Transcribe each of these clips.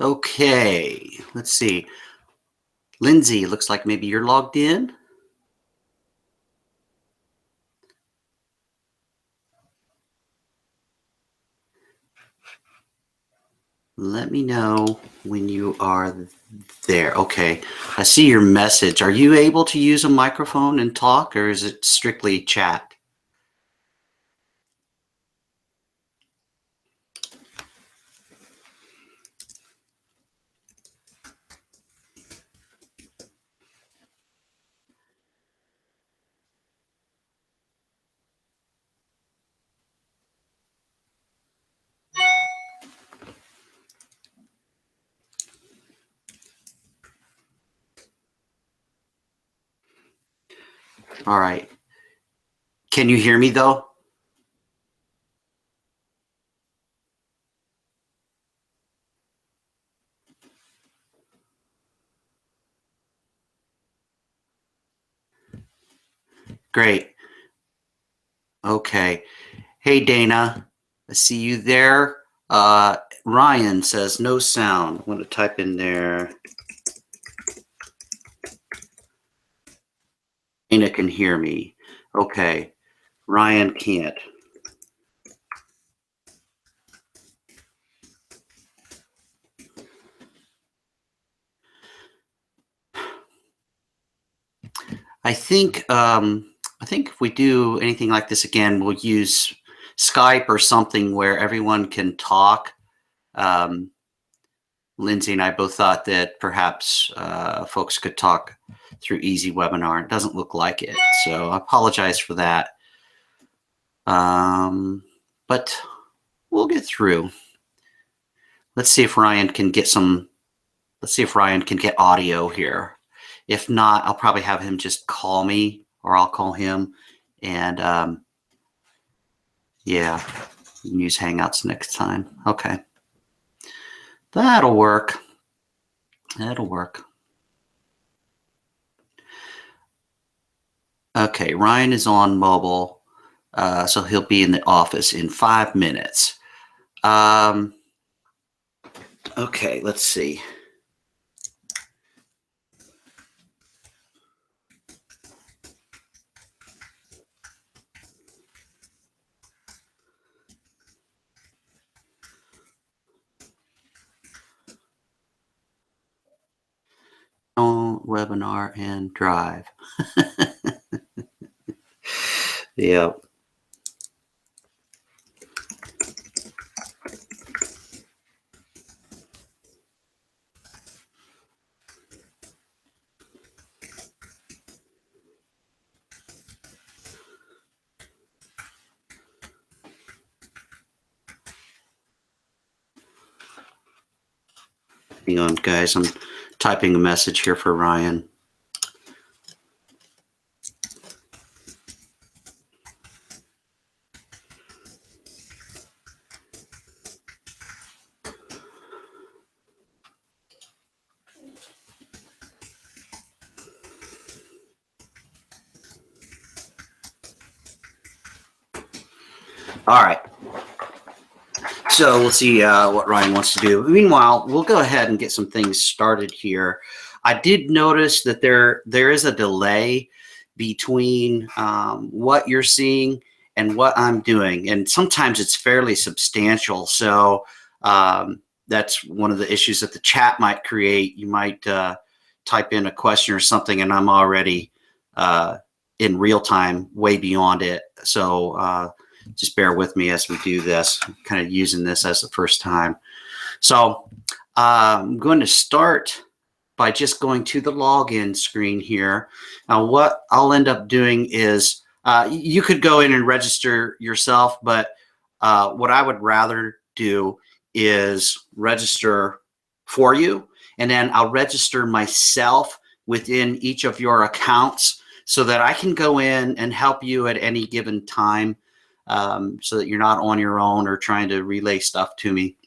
Okay, let's see. Lindsay, looks like maybe you're logged in. Let me know when you are there. Okay, I see your message. Are you able to use a microphone and talk, or is it strictly chat? All right. Can you hear me though? Great. Okay. Hey, Dana, I see you there. Ryan says no sound. I'm going to type in there. Dana can hear me. Okay. Ryan can't. I think if we do anything like this again, we'll use Skype or something where everyone can talk. Lindsay and I both thought that perhaps folks could talk through Easy Webinar. It doesn't look like it, so I apologize for that. But we'll get through. Let's see if Ryan can get audio here. If not, I'll probably have him just call me, or I'll call him, and yeah, you can use Hangouts next time. Okay, that'll work. That'll work. Okay, Ryan is on mobile, so he'll be in the office in 5 minutes. Okay, let's see. Webinar and Drive. Yeah. Hang on, guys. I'm typing a message here for Ryan. All right. So we'll see what Ryan wants to do. Meanwhile, we'll go ahead and get some things started here. I did notice that there is a delay between what you're seeing and what I'm doing, and sometimes it's fairly substantial. So that's one of the issues that the chat might create. You might type in a question or something, and I'm already in real time way beyond it. So just bear with me as we do this. I'm kind of using this as the first time. So I'm going to start by just going to the login screen here. Now, what I'll end up doing is you could go in and register yourself, but what I would rather do is register for you, and then I'll register myself within each of your accounts so that I can go in and help you at any given time. So that you're not on your own or trying to relay stuff to me.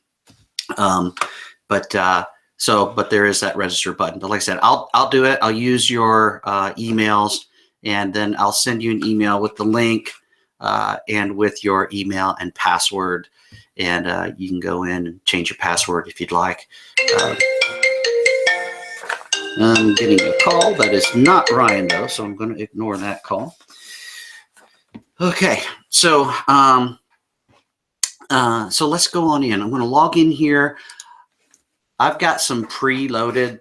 But there is that register button. But like I said, I'll do it. I'll use your emails, and then I'll send you an email with the link and with your email and password. And you can go in and change your password if you'd like. I'm getting a call. That is not Ryan, though, so I'm going to ignore that call. Okay, so so let's go on in. I'm going to log in here. I've got some preloaded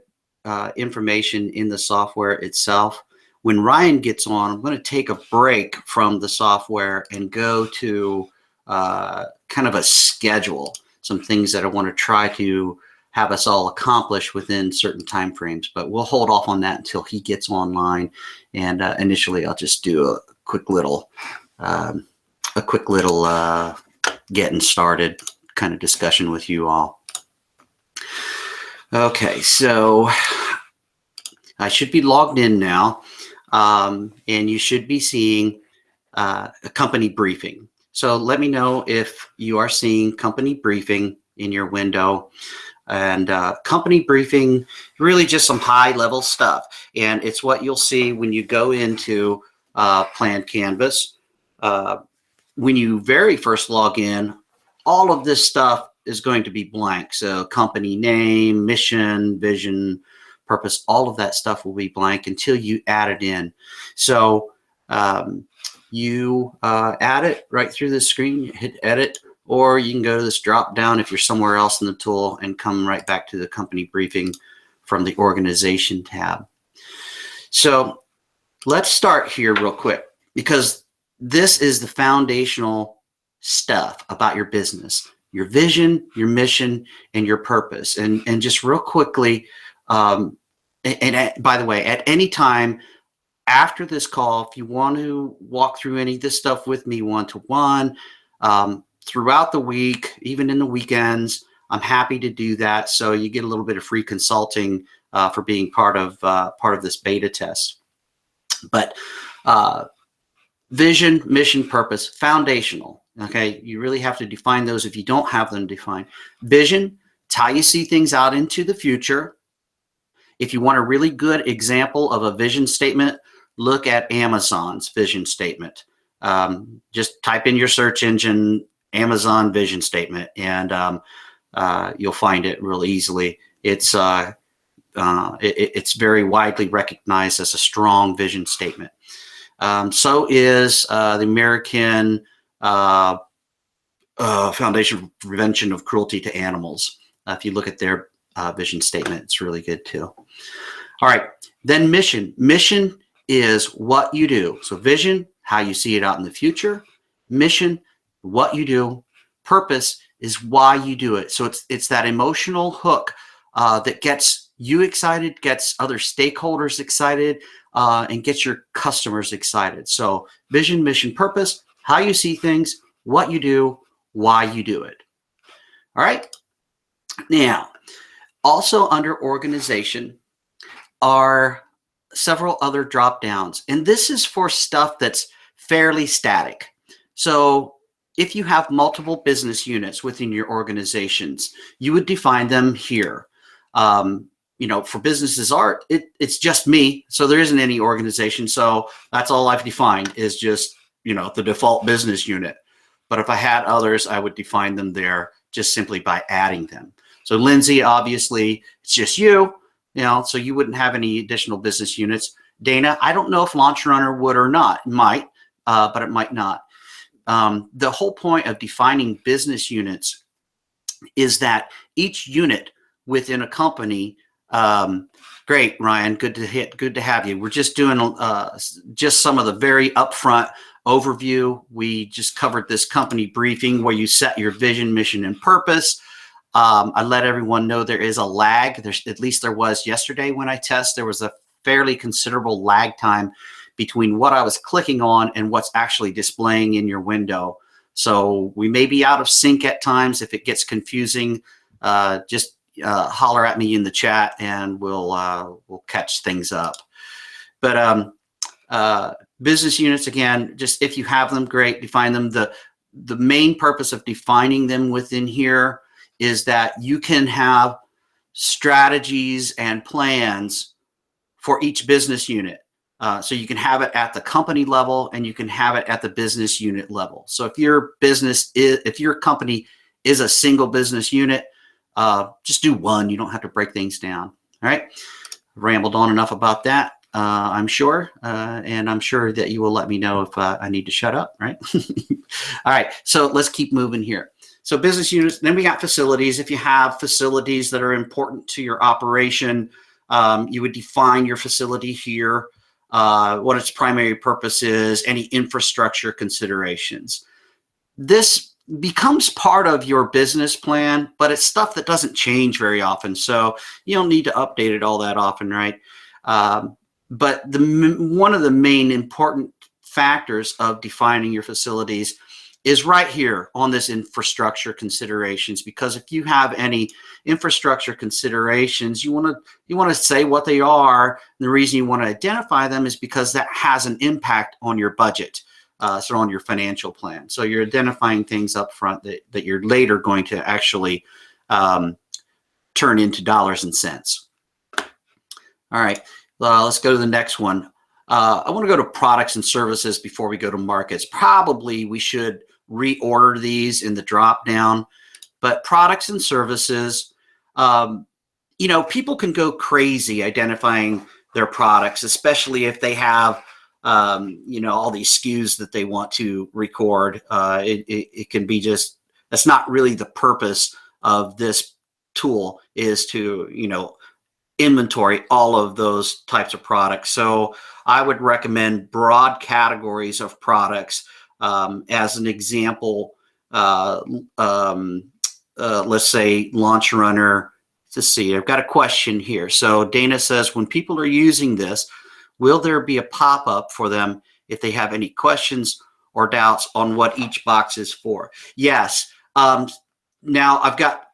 information in the software itself. When Ryan gets on, I'm going to take a break from the software and go to kind of a schedule, some things that I want to try to have us all accomplish within certain time frames. But we'll hold off on that until he gets online. And initially, I'll just do a quick little getting started kind of discussion with you all. Okay, so I should be logged in now, and you should be seeing a company briefing. So let me know if you are seeing company briefing in your window. And company briefing, really just some high level stuff. And it's what you'll see when you go into Plan Canvas. When you very first log in, all of this stuff is going to be blank. So company name, mission, vision, purpose, all of that stuff will be blank until you add it in. So you add it right through the screen, hit edit, or you can go to this drop down if you're somewhere else in the tool and come right back to the company briefing from the organization tab. So let's start here real quick, because this is the foundational stuff about your business, your vision, your mission, and your purpose. And just real quickly, and by the way, at any time after this call, if you want to walk through any of this stuff with me one-to-one, throughout the week, even in the weekends, I'm happy to do that. So you get a little bit of free consulting for being part of this beta test. But vision, mission, purpose, foundational. Okay, you really have to define those if you don't have them defined. Vision, it's how you see things out into the future. If you want a really good example of a vision statement, look at Amazon's vision statement. Just type in your search engine, Amazon vision statement, and you'll find it real easily. It's very widely recognized as a strong vision statement. So is the American Foundation for Prevention of Cruelty to Animals. If you look at their vision statement, it's really good too. All right, then mission. Mission is what you do. So vision, how you see it out in the future. Mission, what you do. Purpose is why you do it. So it's that emotional hook that gets you excited, gets other stakeholders excited, and gets your customers excited. So vision, mission, purpose, how you see things, what you do, why you do it. All right. Now, also under organization are several other drop downs, and this is for stuff that's fairly static. So if you have multiple business units within your organizations, you would define them here. You know, for businesses art, it's just me. So there isn't any organization. So that's all I've defined is just, you know, the default business unit. But if I had others, I would define them there just simply by adding them. So Lindsay, obviously, it's just you know, so you wouldn't have any additional business units. Dana, I don't know if Launch Runner would or not. It might, but it might not. The whole point of defining business units is that each unit within a company, great, Ryan, good to have you. We're just doing just some of the very upfront overview. We just covered this company briefing where you set your vision, mission, and purpose. I let everyone know there is a lag. At least there was yesterday when I test. There was a fairly considerable lag time between what I was clicking on and what's actually displaying in your window. So we may be out of sync at times. If it gets confusing, just holler at me in the chat and we'll catch things up. But business units, again, just if you have them, great, define them. The main purpose of defining them within here is that you can have strategies and plans for each business unit. So you can have it at the company level and you can have it at the business unit level. So if your company is a single business unit, just do one. You don't have to break things down. All right. Rambled on enough about that, I'm sure. And I'm sure that you will let me know if I need to shut up, right? All right. So let's keep moving here. So business units, then we got facilities. If you have facilities that are important to your operation, you would define your facility here, what its primary purpose is, any infrastructure considerations. This becomes part of your business plan, but it's stuff that doesn't change very often. So you don't need to update it all that often, right? But one of the main important factors of defining your facilities is right here on this infrastructure considerations, because if you have any infrastructure considerations, you want to say what they are. And the reason you want to identify them is because that has an impact on your budget. So on your financial plan. So you're identifying things up front that you're later going to actually turn into dollars and cents. All right, let's go to the next one. I want to go to products and services before we go to markets. Probably we should reorder these in the drop down, but products and services, people can go crazy identifying their products, especially if they have all these SKUs that they want to record. It can be just, that's not really the purpose of this tool, is to, inventory all of those types of products. So I would recommend broad categories of products. As an example, let's say Launch Runner. Let's see, I've got a question here. So Dana says, when people are using this, will there be a pop-up for them if they have any questions or doubts on what each box is for? Yes. Now I've got,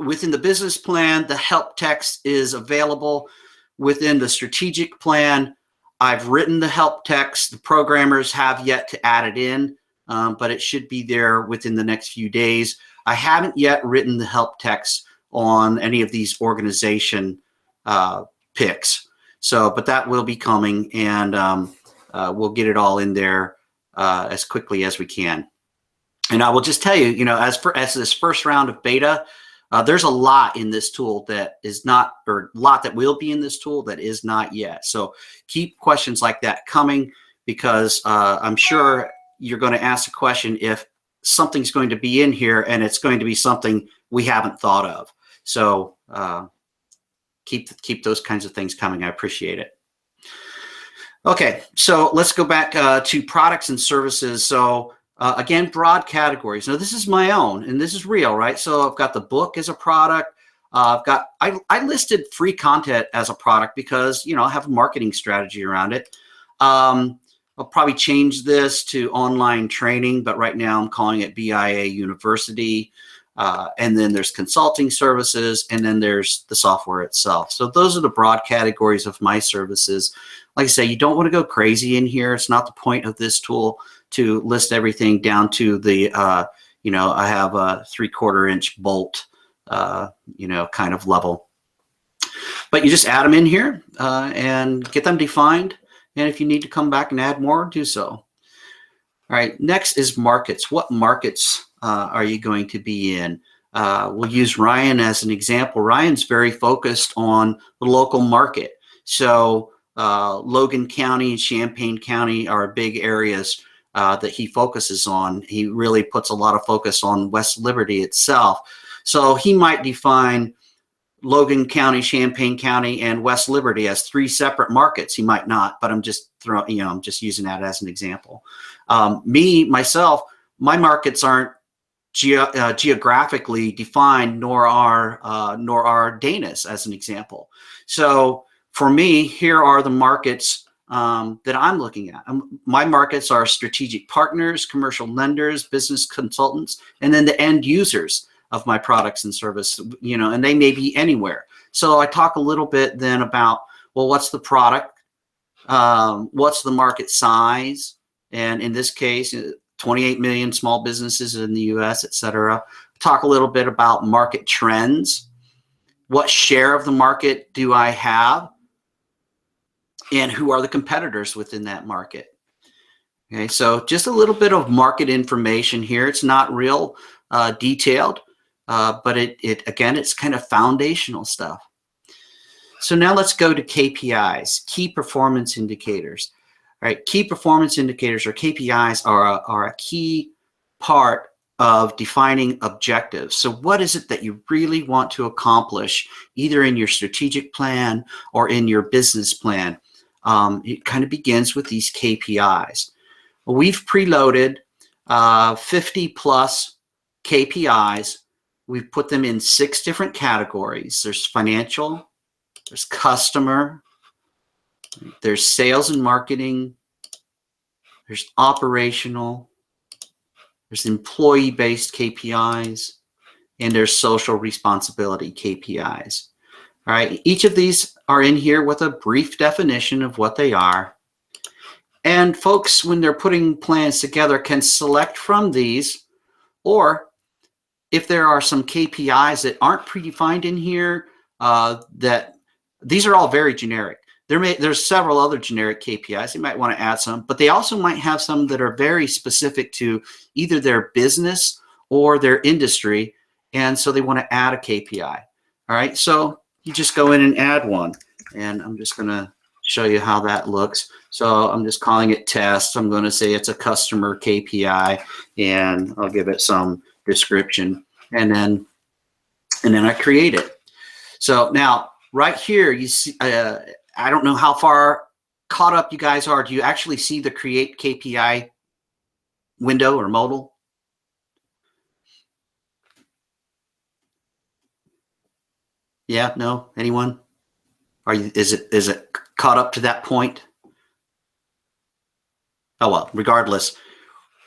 within the business plan, the help text is available. Within the strategic plan, I've written the help text. The programmers have yet to add it in, but it should be there within the next few days. I haven't yet written the help text on any of these organization picks. So, but that will be coming, and we'll get it all in there as quickly as we can. And I will just tell you, as this first round of beta, there's a lot in this tool that is not, or a lot that will be in this tool that is not yet. So keep questions like that coming, because I'm sure you're going to ask a question if something's going to be in here and it's going to be something we haven't thought of. So keep those kinds of things coming. I appreciate it. Okay, so let's go back to products and services. So again, broad categories. Now this is my own, and this is real, right? So I've got the book as a product. I listed free content as a product because I have a marketing strategy around it. I'll probably change this to online training, but right now I'm calling it BIA University. And then there's consulting services, and then there's the software itself. So those are the broad categories of my services. Like I say, you don't want to go crazy in here. It's not the point of this tool to list everything down to the, I have a 3/4 inch bolt, kind of level. But you just add them in here and get them defined. And if you need to come back and add more, do so. All right, next is markets. What markets are you going to be in? We'll use Ryan as an example. Ryan's very focused on the local market. So Logan County and Champaign County are big areas that he focuses on. He really puts a lot of focus on West Liberty itself. So he might define Logan County, Champaign County, and West Liberty as 3 separate markets. He might not, but I'm just I'm just using that as an example. Myself, my markets aren't geographically defined, nor are Dana's, as an example. So for me, here are the markets that I'm looking at. My markets are strategic partners, commercial lenders, business consultants, and then the end users of my products and service, and they may be anywhere. So I talk a little bit then about, well, what's the product? What's the market size? And in this case, 28 million small businesses in the US, et cetera. Talk a little bit about market trends. What share of the market do I have? and who are the competitors within that market. Okay, so just a little bit of market information here. It's not real detailed, but again, it's kind of foundational stuff. So now let's go to KPIs, key performance indicators. All right, key performance indicators or KPIs are a key part of defining objectives. So what is it that you really want to accomplish, either in your strategic plan or in your business plan? It kind of begins with these KPIs. We've preloaded 50 plus KPIs. We've put them in 6 different categories. There's financial, there's customer, there's sales and marketing, there's operational, there's employee-based KPIs, and there's social responsibility KPIs. All right, each of these are in here with a brief definition of what they are. And folks, when they're putting plans together, can select from these, or if there are some KPIs that aren't predefined in here, that these are all very generic. There's several other generic KPIs. You might want to add some, but they also might have some that are very specific to either their business or their industry, and so they want to add a KPI. All right, so you just go in and add one, and I'm just going to show you how that looks. So I'm just calling it test. I'm going to say it's a customer KPI, and I'll give it some description, and then I create it. So now right here, you see, I don't know how far caught up you guys are. Do you actually see the create KPI window or modal? Yeah, no, anyone? Is it caught up to that point? Oh well, regardless.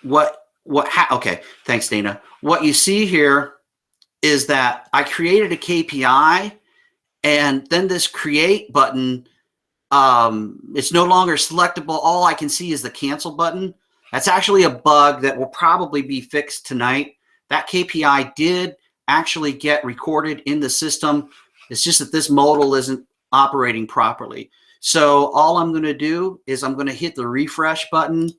Okay, thanks, Dana. What you see here is that I created a KPI, and then this create button, it's no longer selectable. All I can see is the cancel button. That's actually a bug that will probably be fixed tonight. That KPI did actually get recorded in the system. It's just that this modal isn't operating properly. So all I'm going to do is I'm going to hit the refresh button,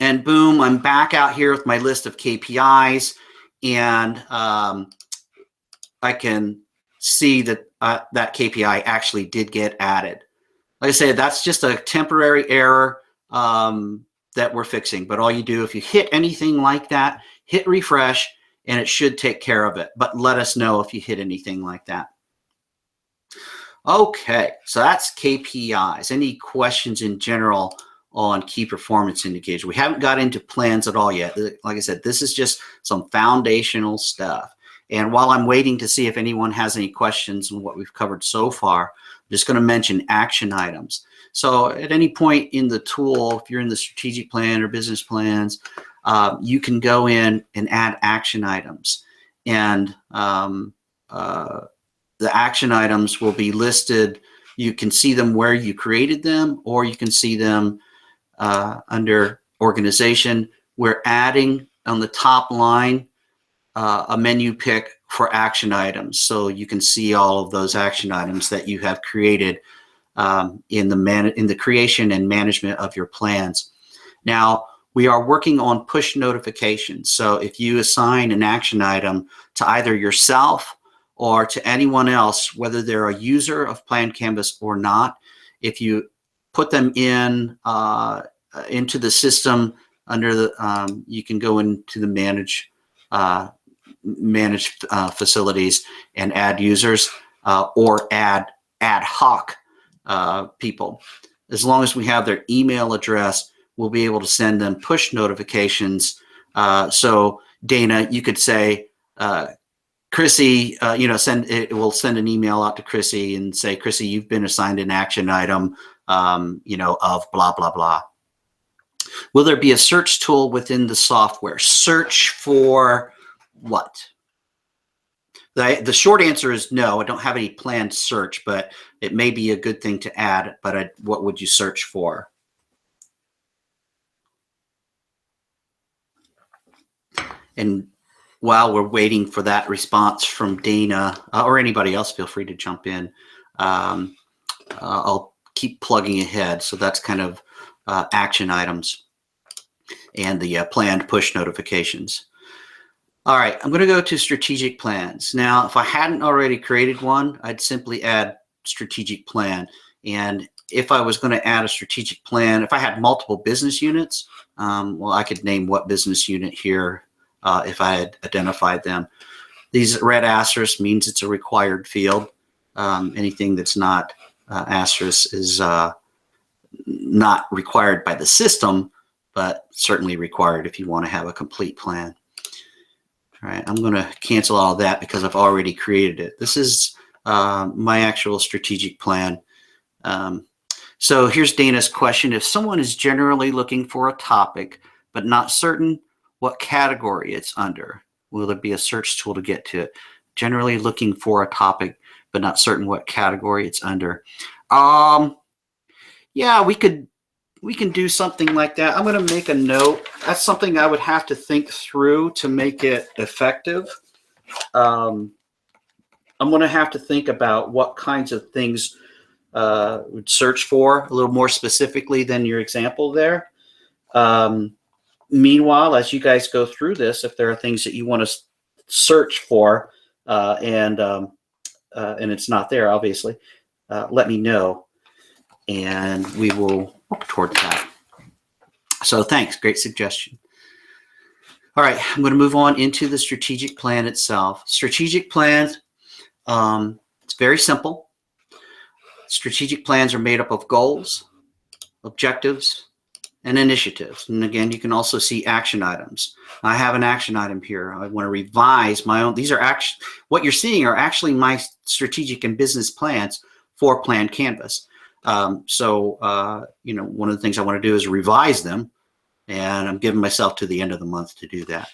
and boom, I'm back out here with my list of KPIs, and I can see that that KPI actually did get added. Like I said, that's just a temporary error that we're fixing. But all you do, if you hit anything like that, hit refresh, and it should take care of it. But let us know if you hit anything like that. Okay, so that's KPIs. Any questions in general on key performance indicators? We haven't got into plans at all yet. Like I said, this is just some foundational stuff. And while I'm waiting to see if anyone has any questions on what we've covered so far, I'm just going to mention action items. So at any point in the tool, if you're in the strategic plan or business plans, you can go in and add action items. And the action items will be listed. You can see them where you created them, or you can see them under organization. We're adding on the top line a menu pick for action items, so you can see all of those action items that you have created in the creation and management of your plans. Now, we are working on push notifications. So if you assign an action item to either yourself or to anyone else, whether they're a user of Plan Canvas or not, if you put them in into the system under the, you can go into the manage facilities and add users or add ad hoc people. As long as we have their email address, we'll be able to send them push notifications. So Dana, you could say, Chrissy, we'll send an email out to Chrissy and say, Chrissy, you've been assigned an action item, of blah, blah, blah. Will there be a search tool within the software? Search for what? The short answer is no. I don't have any planned search, but it may be a good thing to add. But what would you search for? And while we're waiting for that response from Dana or anybody else, feel free to jump in. I'll keep plugging ahead. So that's kind of action items and the planned push notifications. All right, I'm going to go to strategic plans. Now, if I hadn't already created one, I'd simply add strategic plan. And if I was going to add a strategic plan, if I had multiple business units, well, I could name what business unit here if I had identified them. These red asterisk means it's a required field. Anything that's not asterisk is not required by the system, but certainly required if you want to have a complete plan. All right, I'm going to cancel all of that because I've already created it. This is my actual strategic plan. So here's Dana's question. If someone is generally looking for a topic, but not certain what category it's under, will there be a search tool to get to it? Generally looking for a topic, but not certain what category it's under. Yeah, we can do something like that. I'm going to make a note. That's something I would have to think through to make it effective. I'm going to have to think about what kinds of things would search for a little more specifically than your example there. Meanwhile, as you guys go through this, if there are things that you want to search for and it's not there, obviously, let me know, and we will work towards that. So thanks, great suggestion. All right, I'm going to move on into the strategic plan itself. Strategic plans, it's very simple. Strategic plans are made up of goals, objectives, and initiatives. And again, you can also see action items. I have an action item here. I want to revise my own. These are what you're seeing are actually my strategic and business plans for Plan Canvas. You know, one of the things I want to do is revise them, and I'm giving myself to the end of the month to do that.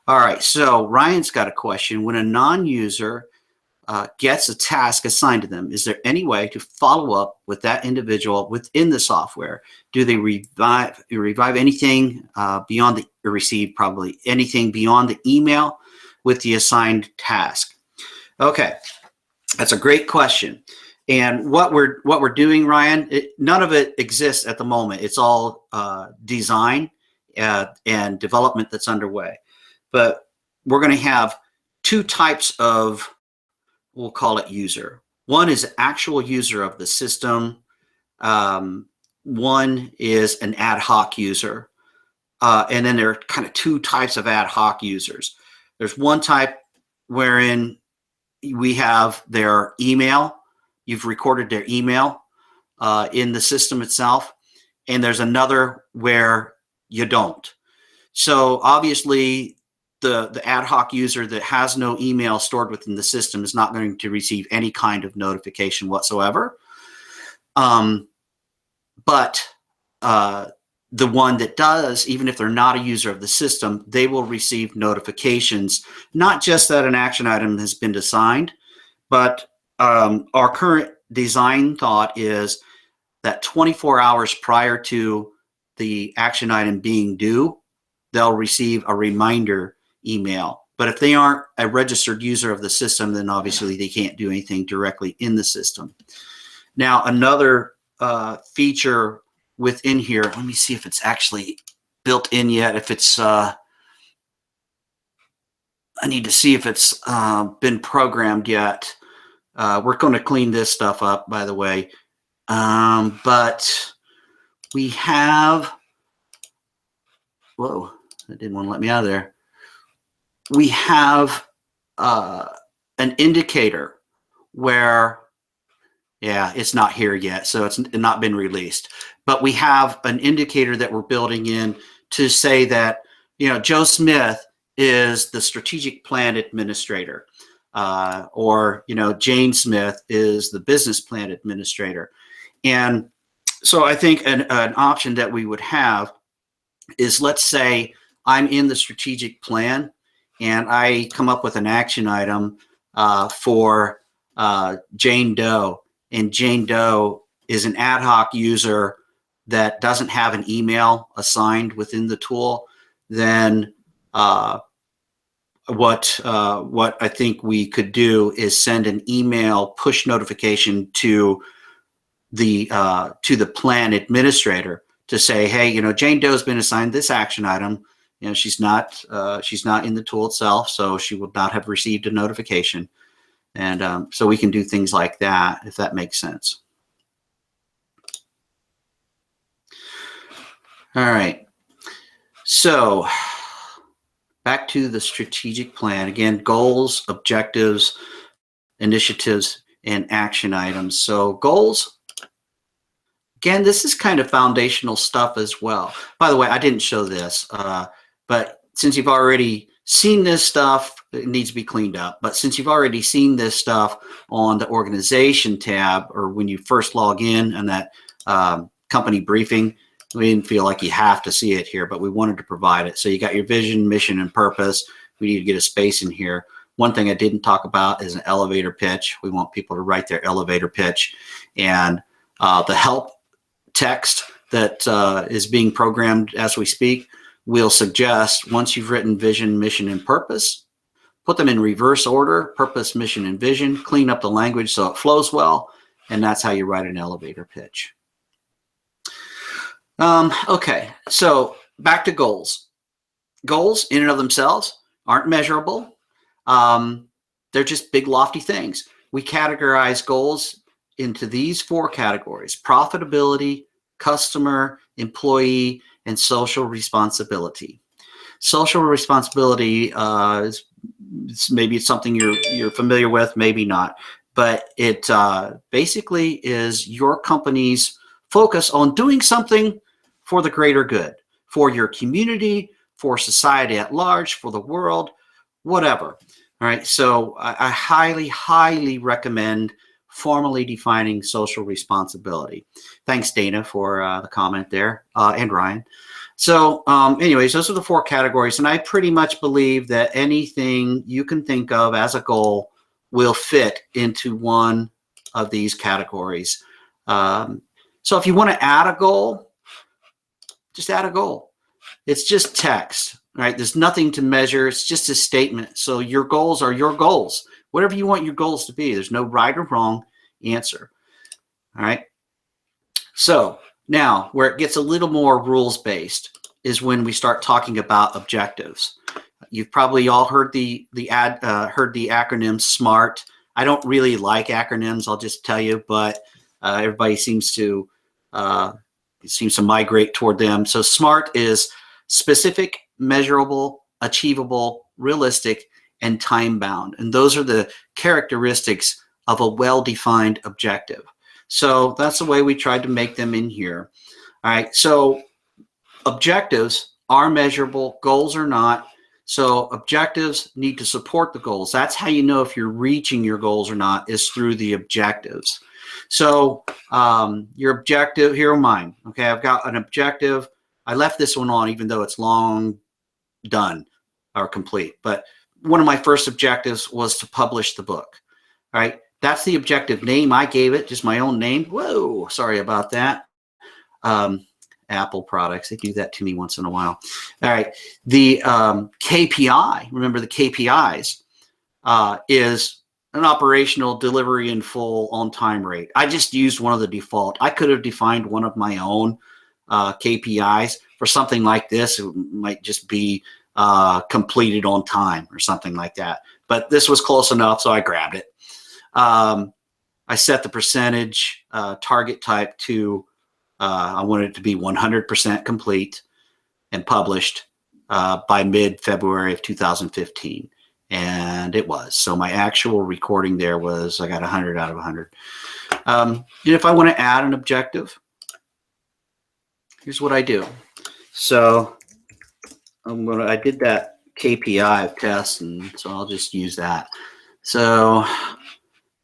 All right, so Ryan's got a question. When a non-user gets a task assigned to them, is there any way to follow up with that individual within the software? Do they revive anything beyond the, or receive probably anything beyond the email with the assigned task? Okay, that's a great question. And what we're doing, Ryan, none of it exists at the moment. It's all design and development that's underway. But we're going to have two types of, we'll call it user. One is actual user of the system. One is an ad hoc user. And then there are kind of two types of ad hoc users. There's one type wherein we have their email. You've recorded their email in the system itself. And there's another where you don't. So obviously, the ad hoc user that has no email stored within the system is not going to receive any kind of notification whatsoever. But the one that does, even if they're not a user of the system, they will receive notifications, not just that an action item has been assigned, but our current design thought is that 24 hours prior to the action item being due, they'll receive a reminder email. But if they aren't a registered user of the system, then obviously they can't do anything directly in the system. Now, another feature within here, let me see if it's actually built in yet. If it's, I need to see if it's been programmed yet. We're going to clean this stuff up, by the way. But we have, whoa, that didn't want to let me out of there. We have an indicator where, yeah, it's not here yet, so it's not been released. But we have an indicator that we're building in to say that, you know, Joe Smith is the strategic plan administrator, or, you know, Jane Smith is the business plan administrator. And so I think an option that we would have is, let's say I'm in the strategic plan and I come up with an action item for Jane Doe, and Jane Doe is an ad hoc user that doesn't have an email assigned within the tool. Then what I think we could do is send an email push notification to to the plan administrator to say, hey, you know, Jane Doe's been assigned this action item. You know, she's not in the tool itself, so she would not have received a notification. And so we can do things like that, if that makes sense. All right. So back to the strategic plan. Again, goals, objectives, initiatives, and action items. So goals, again, this is kind of foundational stuff as well. By the way, I didn't show this, but since you've already seen this stuff, it needs to be cleaned up. But since you've already seen this stuff on the organization tab, or when you first log in and that company briefing, we didn't feel like you have to see it here, but we wanted to provide it. So you got your vision, mission, and purpose. We need to get a space in here. One thing I didn't talk about is an elevator pitch. We want people to write their elevator pitch. And the help text that is being programmed as we speak will suggest, once you've written vision, mission, and purpose, put them in reverse order: purpose, mission, and vision. Clean up the language so it flows well, and that's how you write an elevator pitch. Okay, so back to goals. Goals in and of themselves aren't measurable. They're just big, lofty things. We categorize goals into these 4 categories: profitability, customer, employee, and social responsibility. Social responsibility is maybe it's something you're familiar with, maybe not, but it basically is your company's focus on doing something for the greater good, for your community, for society at large, for the world, whatever. All right, so I highly, highly recommend formally defining social responsibility. Thanks, Dana, for the comment there, and Ryan. So anyways, those are the 4 categories, and I pretty much believe that anything you can think of as a goal will fit into one of these categories. So if you want to add a goal, just add a goal. It's just text, right? There's nothing to measure. It's just a statement. So your goals are your goals. Whatever you want your goals to be. There's no right or wrong answer. All right. So now where it gets a little more rules-based is when we start talking about objectives. You've probably all heard the acronym SMART. I don't really like acronyms, I'll just tell you, but everybody seems to migrate toward them. So SMART is specific, measurable, achievable, realistic, and time-bound. And those are the characteristics of a well-defined objective. So that's the way we tried to make them in here. All right, so objectives are measurable, goals are not. So objectives need to support the goals. That's how you know if you're reaching your goals or not, is through the objectives. So your objective, here are mine. Okay, I've got an objective. I left this one on even though it's long done or complete. But one of my first objectives was to publish the book. All right, that's the objective name I gave it, just my own name. Whoa, sorry about that. Apple products, they do that to me once in a while. All right, the KPI, remember the KPIs, is an operational delivery in full on time rate. I just used one of the default. I could have defined one of my own KPIs for something like this. It might just be completed on time or something like that. But this was close enough, so I grabbed it. I set the percentage target type to, I wanted it to be 100% complete and published by mid-February of 2015. And it was. So my actual recording there was, I got 100 out of 100. And if I want to add an objective, here's what I do. So I did that KPI test, and so I'll just use that. So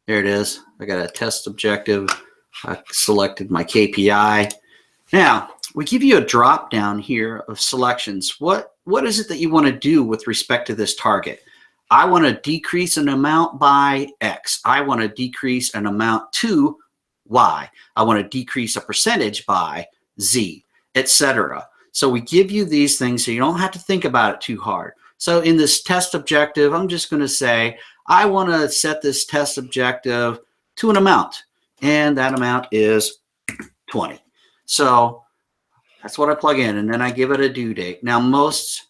there it is. I got a test objective. I selected my KPI. Now, we give you a drop down here of selections. What is it that you want to do with respect to this target? I want to decrease an amount by X. I want to decrease an amount to Y. I want to decrease a percentage by Z, etc. So we give you these things so you don't have to think about it too hard. So in this test objective, I'm just going to say, I want to set this test objective to an amount. and that amount is 20. So that's what I plug in, and then I give it a due date. Now, most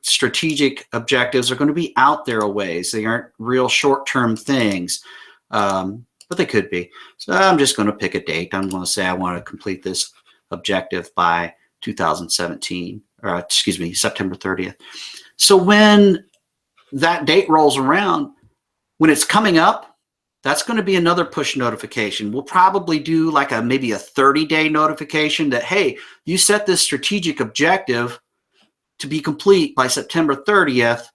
strategic objectives are going to be out there a ways. They aren't real short-term things, but they could be. So I'm just going to pick a date. I'm going to say I want to complete this objective by 2017, or excuse me, September 30th. So when that date rolls around, when it's coming up, that's going to be another push notification. We'll probably do like maybe a 30-day notification that, hey, you set this strategic objective to be complete by September 30th.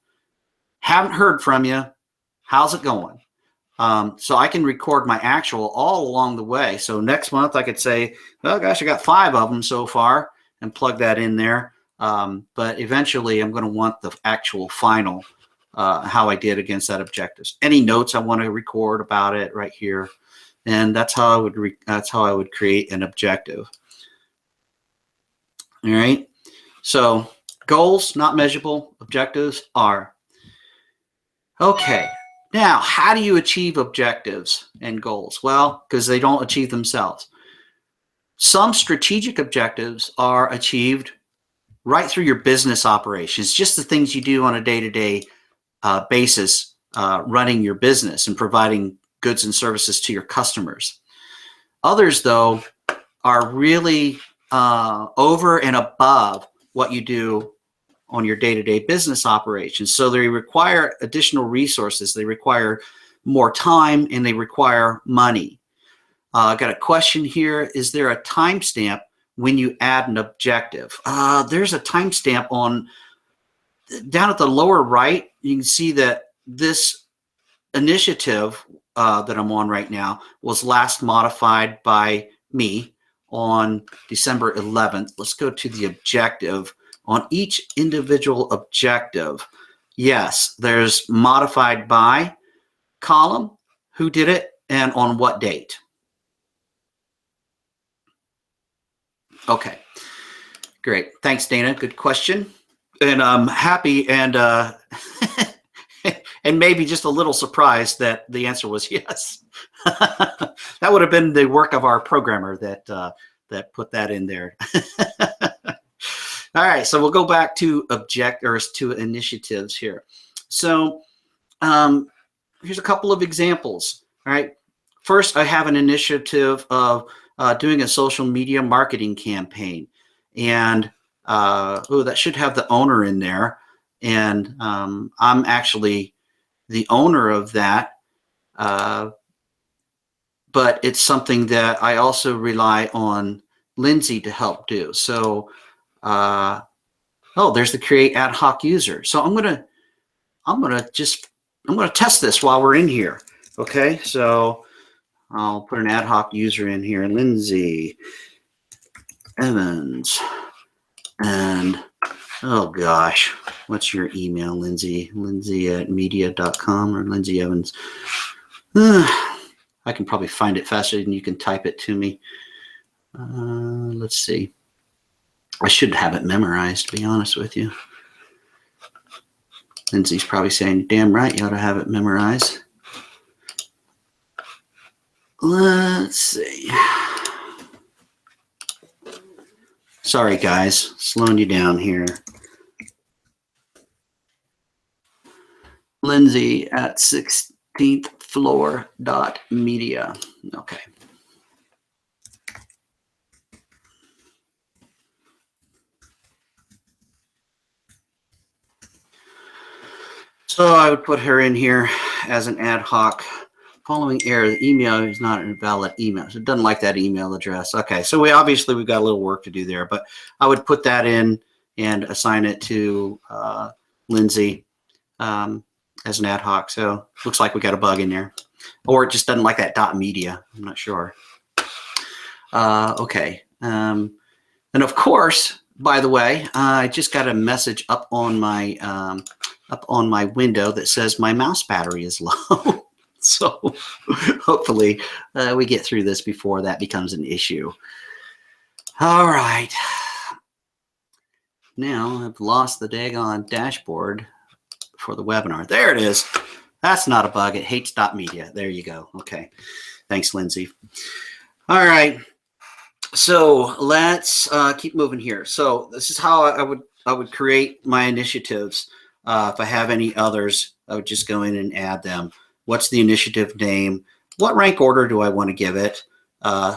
Haven't heard from you. How's it going? So I can record my actual all along the way. So next month I could say, oh gosh, I got 5 of them so far, and plug that in there. But eventually I'm going to want the actual final, how I did against that objectives. Any notes I want to record about it right here. And that's how I would create an objective. All right. So goals, not measurable. Objectives are. Okay. Now, how do you achieve objectives and goals? Well, because they don't achieve themselves. Some strategic objectives are achieved right through your business operations, just the things you do on a day-to-day basis, running your business and providing goods and services to your customers. Others, though, are really over and above what you do on your day-to-day business operations. So they require additional resources. They require more time, and they require money. I got a question here. Is there a timestamp when you add an objective? There's a timestamp on down at the lower right. You can see that this initiative that I'm on right now was last modified by me on December 11th. Let's go to the objective. On each individual objective, yes, there's modified by column, who did it, and on what date. Okay, great. Thanks, Dana. Good question. And I'm happy and and maybe just a little surprised that the answer was yes. That would have been the work of our programmer that put that in there. All right, so we'll go back to initiatives here. So here's a couple of examples. All right, first I have an initiative of doing a social media marketing campaign, and that should have the owner in there, and I'm actually the owner of that, but it's something that I also rely on Lindsay to help do. So there's the create ad hoc user. So I'm gonna test this while we're in here. Okay, so I'll put an ad hoc user in here, Lindsay Evans, and oh gosh, what's your email, Lindsay? Lindsay@media.com or Lindsay Evans. I can probably find it faster than you can type it to me. Let's see. I should have it memorized, to be honest with you. Lindsay's probably saying, damn right, you ought to have it memorized. Let's see. Sorry, guys, slowing you down here. Lindsay at 16thfloor.media. Okay. So I would put her in here as an ad hoc. Following error, the email is not an invalid email. So it doesn't like that email address. Okay, so we've got a little work to do there, but I would put that in and assign it to Lindsay as an ad hoc. So looks like we got a bug in there, or it just doesn't like that .media. I'm not sure. Okay, and of course, by the way, I just got a message up on my window that says my mouse battery is low. So hopefully we get through this before that becomes an issue. All right. Now I've lost the daggone dashboard for the webinar. There it is. That's not a bug. It hates .media. There you go. Okay. Thanks, Lindsay. All right. So let's keep moving here. So this is how I would create my initiatives. If I have any others, I would just go in and add them. What's the initiative name? What rank order do I want to give it?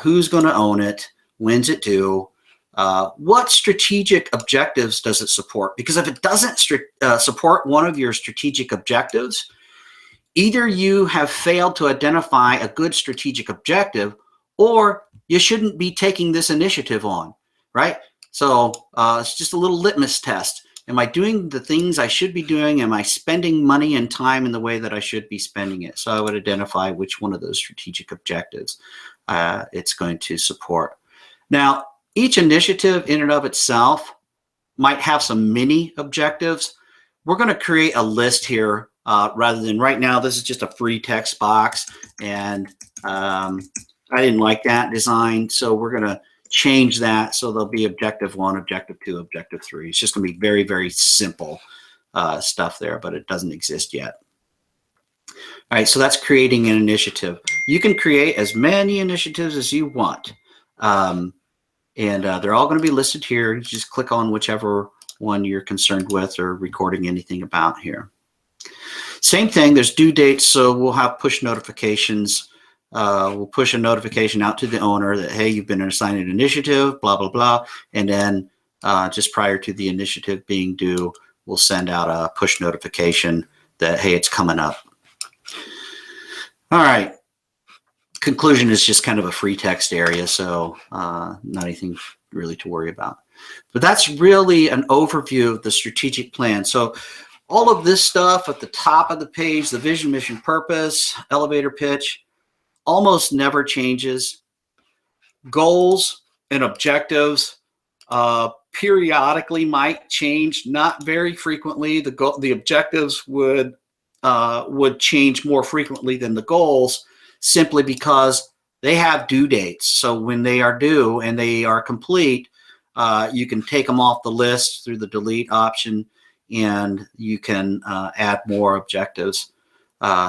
Who's going to own it? When's it due? What strategic objectives does it support? Because if it doesn't support one of your strategic objectives, either you have failed to identify a good strategic objective, or you shouldn't be taking this initiative on, right? So it's just a little litmus test. Am I doing the things I should be doing? Am I spending money and time in the way that I should be spending it? So I would identify which one of those strategic objectives it's going to support. Now, each initiative in and of itself might have some mini objectives. We're going to create a list here rather than right now. This is just a free text box, and I didn't like that design, so we're going to change that so there'll be objective 1, objective 2, objective 3. It's just going to be very, very simple stuff there, but it doesn't exist yet. All right, so that's creating an initiative. You can create as many initiatives as you want, and they're all going to be listed here. You just click on whichever one you're concerned with or recording anything about here. Same thing, there's due dates, so we'll have push notifications. We'll push a notification out to the owner that, hey, you've been assigned an initiative, blah, blah, blah. And then just prior to the initiative being due, we'll send out a push notification that, hey, it's coming up. All right. Conclusion is just kind of a free text area, so not anything really to worry about. But that's really an overview of the strategic plan. So all of this stuff at the top of the page, the vision, mission, purpose, elevator pitch, almost never changes. Goals and objectives periodically might change, not very frequently. The objectives would change more frequently than the goals, simply because they have due dates. So when they are due and they are complete, you can take them off the list through the delete option, and you can add more objectives.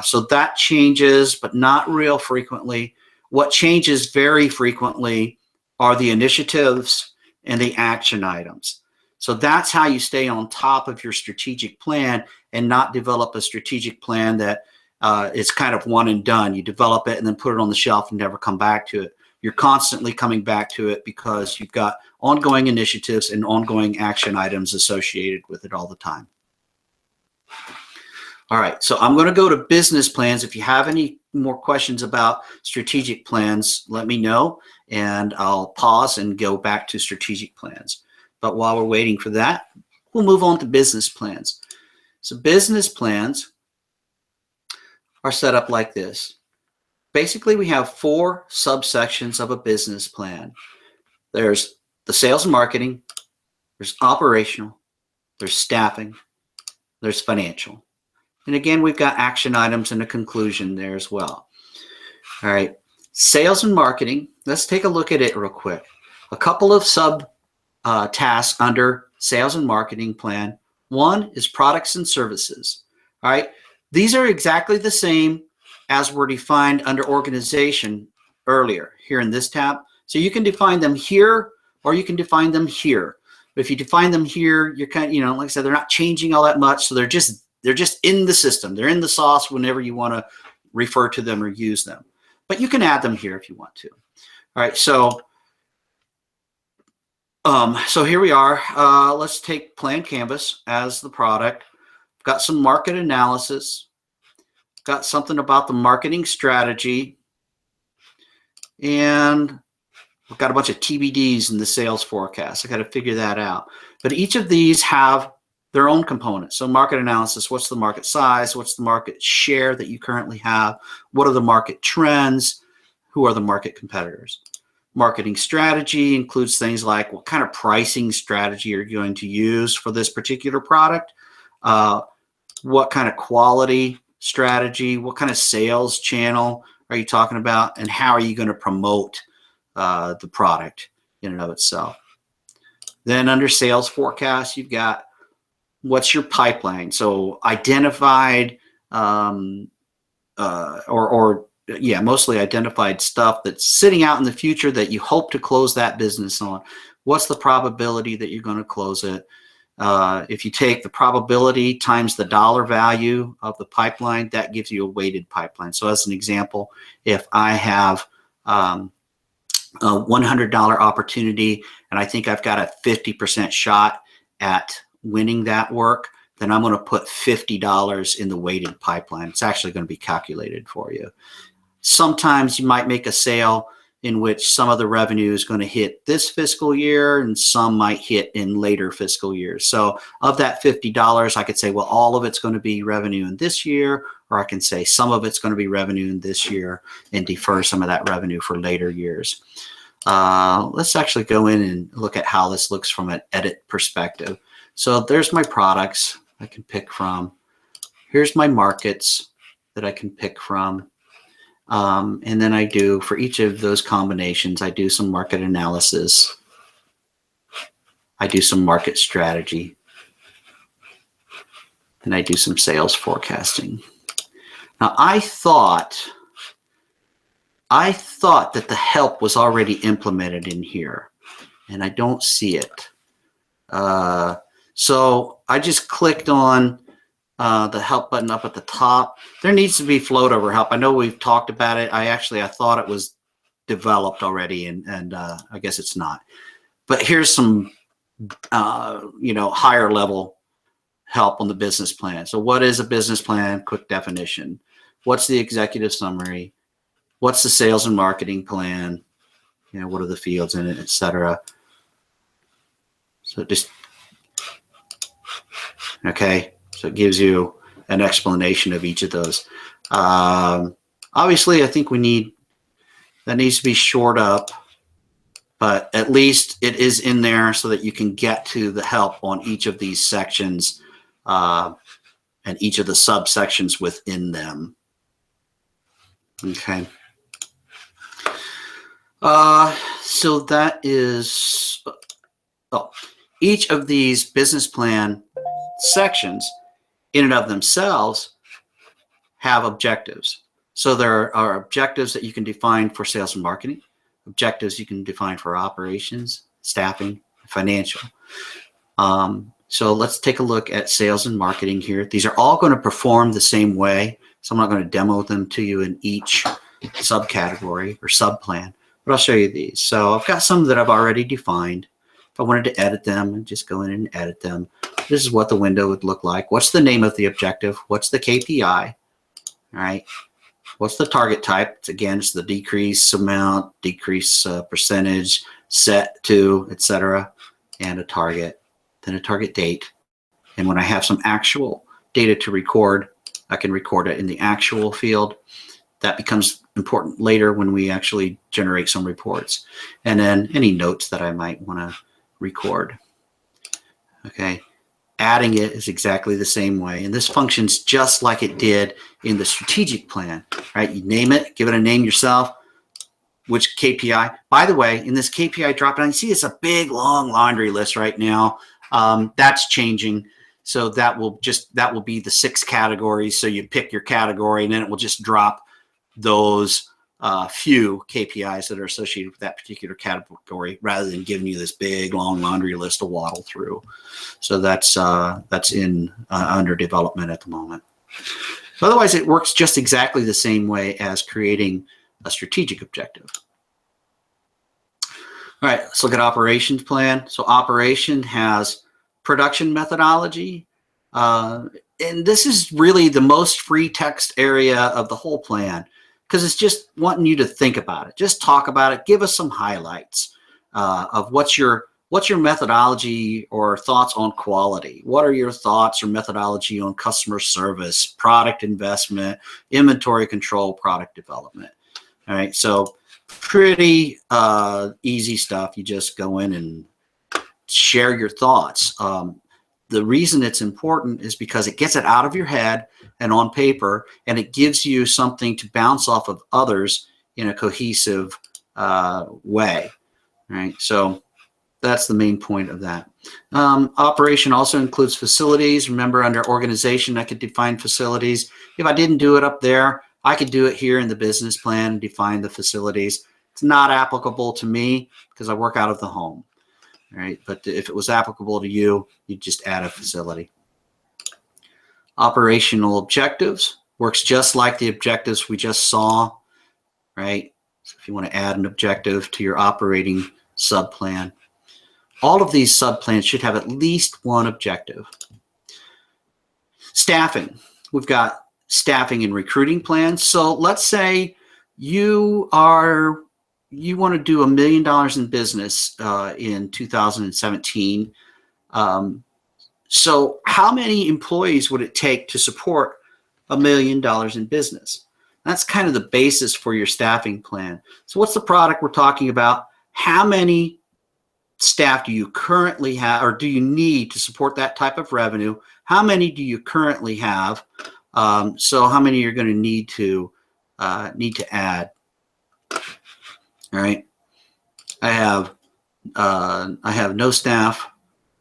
So that changes, but not real frequently. What changes very frequently are the initiatives and the action items. So that's how you stay on top of your strategic plan and not develop a strategic plan that is kind of one and done. You develop it and then put it on the shelf and never come back to it. You're constantly coming back to it because you've got ongoing initiatives and ongoing action items associated with it all the time. All right, so I'm going to go to business plans. If you have any more questions about strategic plans, let me know, and I'll pause and go back to strategic plans. But while we're waiting for that, we'll move on to business plans. So business plans are set up like this. Basically, we have 4 subsections of a business plan. There's the sales and marketing, there's operational, there's staffing, there's financial. And again, we've got action items and a conclusion there as well. All right, sales and marketing, let's take a look at it real quick. A couple of sub tasks under sales and marketing plan. One is products and services. All right, these are exactly the same as were defined under organization earlier here in this tab. So you can define them here or you can define them here. But if you define them here, you're kind of, like I said, they're not changing all that much. So they're just in the system. They're in the sauce whenever you want to refer to them or use them. But you can add them here if you want to. All right, so here we are. Let's take Plan Canvas as the product. Got some market analysis. Got something about the marketing strategy. And we've got a bunch of TBDs in the sales forecast. I got to figure that out. But each of these have their own components. So market analysis, what's the market size? What's the market share that you currently have? What are the market trends? Who are the market competitors? Marketing strategy includes things like what kind of pricing strategy you're going to use for this particular product, what kind of quality strategy, what kind of sales channel are you talking about, and how are you going to promote the product in and of itself. Then under sales forecast, you've got what's your pipeline. So identified or mostly identified stuff that's sitting out in the future that you hope to close that business on. What's the probability that you're going to close it? If you take the probability times the dollar value of the pipeline, that gives you a weighted pipeline. So as an example, if I have a $100 opportunity and I think I've got a 50% shot at winning that work, then I'm going to put $50 in the weighted pipeline. It's actually going to be calculated for you. Sometimes you might make a sale in which some of the revenue is going to hit this fiscal year and some might hit in later fiscal years. So of that $50, I could say, well, all of it's going to be revenue in this year, or I can say some of it's going to be revenue in this year and defer some of that revenue for later years. Let's actually go in and look at how this looks from an edit perspective. So there's my products I can pick from. Here's my markets that I can pick from. And then I do, for each of those combinations, I do some market analysis. I do some market strategy. And I do some sales forecasting. Now, I thought that the help was already implemented in here, and I don't see it. So I just clicked on the help button up at the top. There needs to be float over help. I know we've talked about it. I thought it was developed already, and I guess it's not. But here's some higher level help on the business plan. So what is a business plan? Quick definition. What's the executive summary? What's the sales and marketing plan? What are the fields in it, etc. So just okay. So it gives you an explanation of each of those. Obviously, I think that needs to be shored up, but at least it is in there so that you can get to the help on each of these sections and each of the subsections within them. Okay. So that is, each of these business plan sections in and of themselves have objectives. So there are objectives that you can define for sales and marketing, objectives you can define for operations, staffing, financial. So let's take a look at sales and marketing here. These are all going to perform the same way. So I'm not going to demo them to you in each subcategory or subplan, but I'll show you these. So I've got some that I've already defined. If I wanted to edit them, I'd just go in and edit them. This is what the window would look like. What's the name of the objective? What's the KPI? All right. What's the target type? It's the decrease amount, decrease percentage, set to, etc., and a target, then a target date. And when I have some actual data to record, I can record it in the actual field. That becomes important later when we actually generate some reports. And then any notes that I might want to record. Okay. Adding it is exactly the same way. And this functions just like it did in the strategic plan, right? You name it, give it a name yourself, which KPI. By the way, in this KPI dropdown, you see it's a big, long laundry list right now. That's changing. So that will be the 6 categories. So you pick your category and then it will just drop those few KPIs that are associated with that particular category rather than giving you this big long laundry list to waddle through. So that's in under development at the moment. Otherwise, it works just exactly the same way as creating a strategic objective. All right, let's look at operations plan. So operation has production methodology. And this is really the most free text area of the whole plan, because it's just wanting you to think about it. Just talk about it. Give us some highlights of what's your methodology or thoughts on quality. What are your thoughts or methodology on customer service, product investment, inventory control, product development? All right, so pretty easy stuff. You just go in and share your thoughts. The reason it's important is because it gets it out of your head and on paper, and it gives you something to bounce off of others in a cohesive way, right? So that's the main point of that. Operation also includes facilities. Remember, under organization, I could define facilities. If I didn't do it up there, I could do it here in the business plan and define the facilities. It's not applicable to me because I work out of the home. All right, but if it was applicable to you, you'd just add a facility. Operational objectives works just like the objectives we just saw, right? So if you want to add an objective to your operating subplan, all of these subplans should have at least one objective. Staffing. We've got staffing and recruiting plans. So let's say you want to do $1 million in business in 2017. So how many employees would it take to support $1 million in business? That's kind of the basis for your staffing plan. So what's the product we're talking about? How many staff do you currently have, or do you need to support that type of revenue? How many do you currently have? So how many you're going to need to add? All right. I have no staff.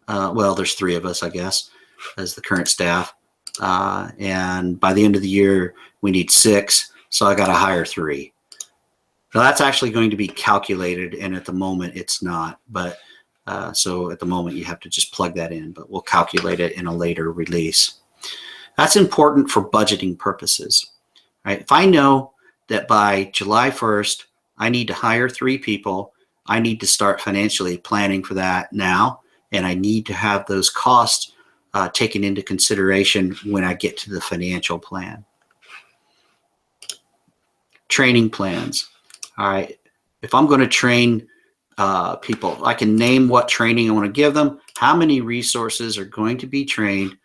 Well, there's 3 of us, I guess, as the current staff. And by the end of the year, we need 6. So I got to hire 3. Now that's actually going to be calculated, and at the moment it's not. But so at the moment you have to just plug that in, but we'll calculate it in a later release. That's important for budgeting purposes, right? If I know that by July 1st, I need to hire 3 people, I need to start financially planning for that now, and I need to have those costs taken into consideration when I get to the financial plan. Training plans. All right, if I'm going to train people, I can name what training I want to give them, how many resources are going to be trained,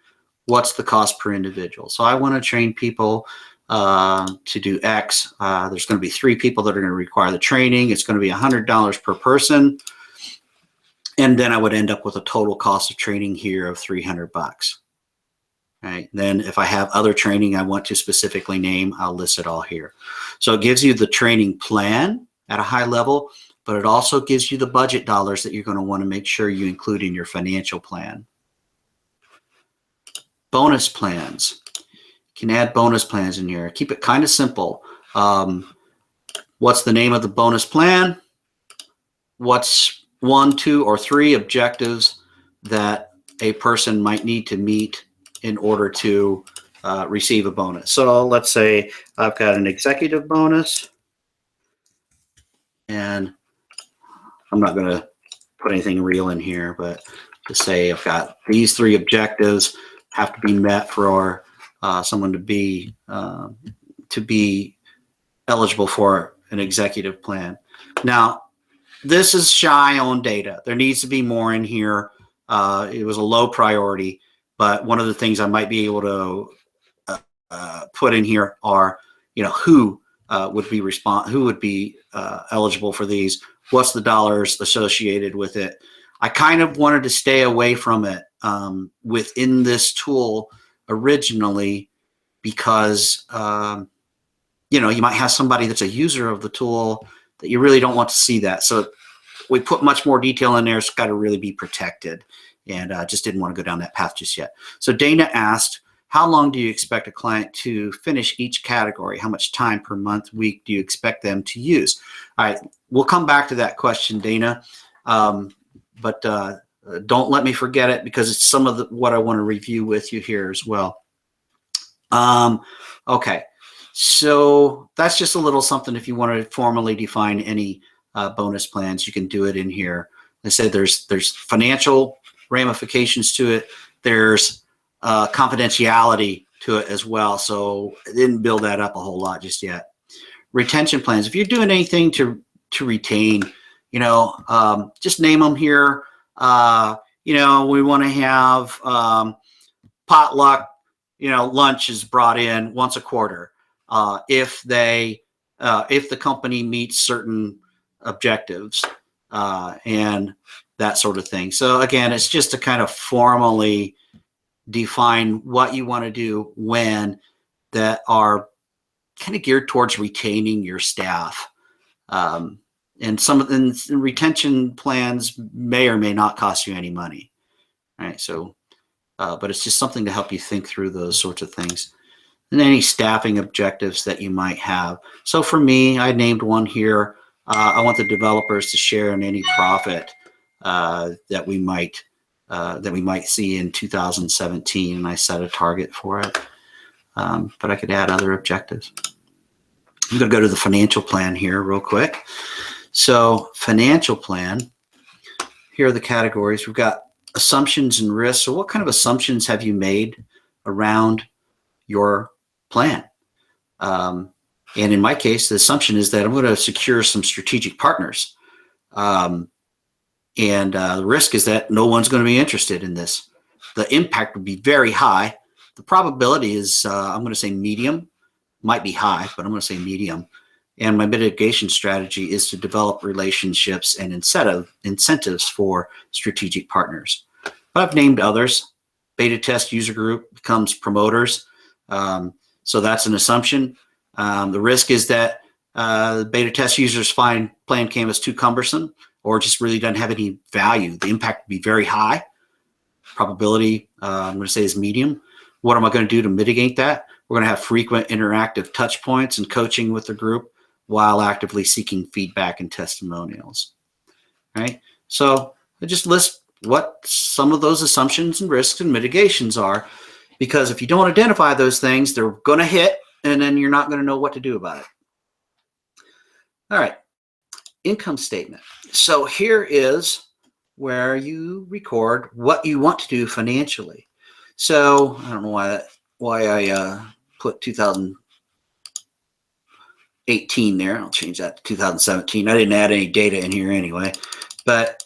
what's the cost per individual. So I want to train people to do X. There's going to be 3 people that are going to require the training. It's going to be $100 per person. And then I would end up with a total cost of training here of $300. Right. Then if I have other training I want to specifically name, I'll list it all here. So it gives you the training plan at a high level, but it also gives you the budget dollars that you're going to want to make sure you include in your financial plan. Bonus plans. You can add bonus plans in here. Keep it kind of simple. What's the name of the bonus plan? What's 1, 2, or 3 objectives that a person might need to meet in order to receive a bonus? So let's say I've got an executive bonus, and I'm not going to put anything real in here, but to say I've got these 3 objectives have to be met for someone to be eligible for an executive plan. Now, this is shy on data. There needs to be more in here. It was a low priority, but one of the things I might be able to put in here are, who would be eligible for these? What's the dollars associated with it? I kind of wanted to stay away from it within this tool originally because you might have somebody that's a user of the tool that you really don't want to see that. So we put much more detail in there. It's got to really be protected, and just didn't want to go down that path just yet. So Dana asked, how long do you expect a client to finish each category? How much time per month, week do you expect them to use? All right, we'll come back to that question, Dana, but don't let me forget it because it's some of what I want to review with you here as well. Okay, so that's just a little something. If you want to formally define any bonus plans, you can do it in here. I said there's financial ramifications to it. There's confidentiality to it as well. So I didn't build that up a whole lot just yet. Retention plans. If you're doing anything to retain, just name them here. We want to have potluck. Lunch is brought in once a quarter. If the company meets certain objectives and that sort of thing. So again, it's just to kind of formally define what you want to do when that are kind of geared towards retaining your staff. And some of the retention plans may or may not cost you any money. All right. So, but it's just something to help you think through those sorts of things. and any staffing objectives that you might have. So for me, I named one here. I want the developers to share in any profit that we might see in 2017, and I set a target for it. But I could add other objectives. I'm going to go to the financial plan here real quick. So financial plan, here are the categories. We've got assumptions and risks. So what kind of assumptions have you made around your plan? And in my case, the assumption is that I'm going to secure some strategic partners. And the risk is that no one's going to be interested in this. The impact would be very high. The probability is, I'm going to say medium. Might be high, but I'm going to say medium. And my mitigation strategy is to develop relationships and incentives for strategic partners. But I've named others. Beta test user group becomes promoters. So that's an assumption. The risk is that the beta test users find Plan Canvas too cumbersome or just really doesn't have any value. The impact would be very high. Probability, I'm going to say, is medium. What am I going to do to mitigate that? We're going to have frequent interactive touch points and coaching with the group while actively seeking feedback and testimonials. Right? So I just list what some of those assumptions and risks and mitigations are, because if you don't identify those things, they're going to hit, and then you're not going to know what to do about it. All right, income statement. So here is where you record what you want to do financially. So I don't know why I put 2018 there. I'll change that to 2017. I didn't add any data in here anyway, but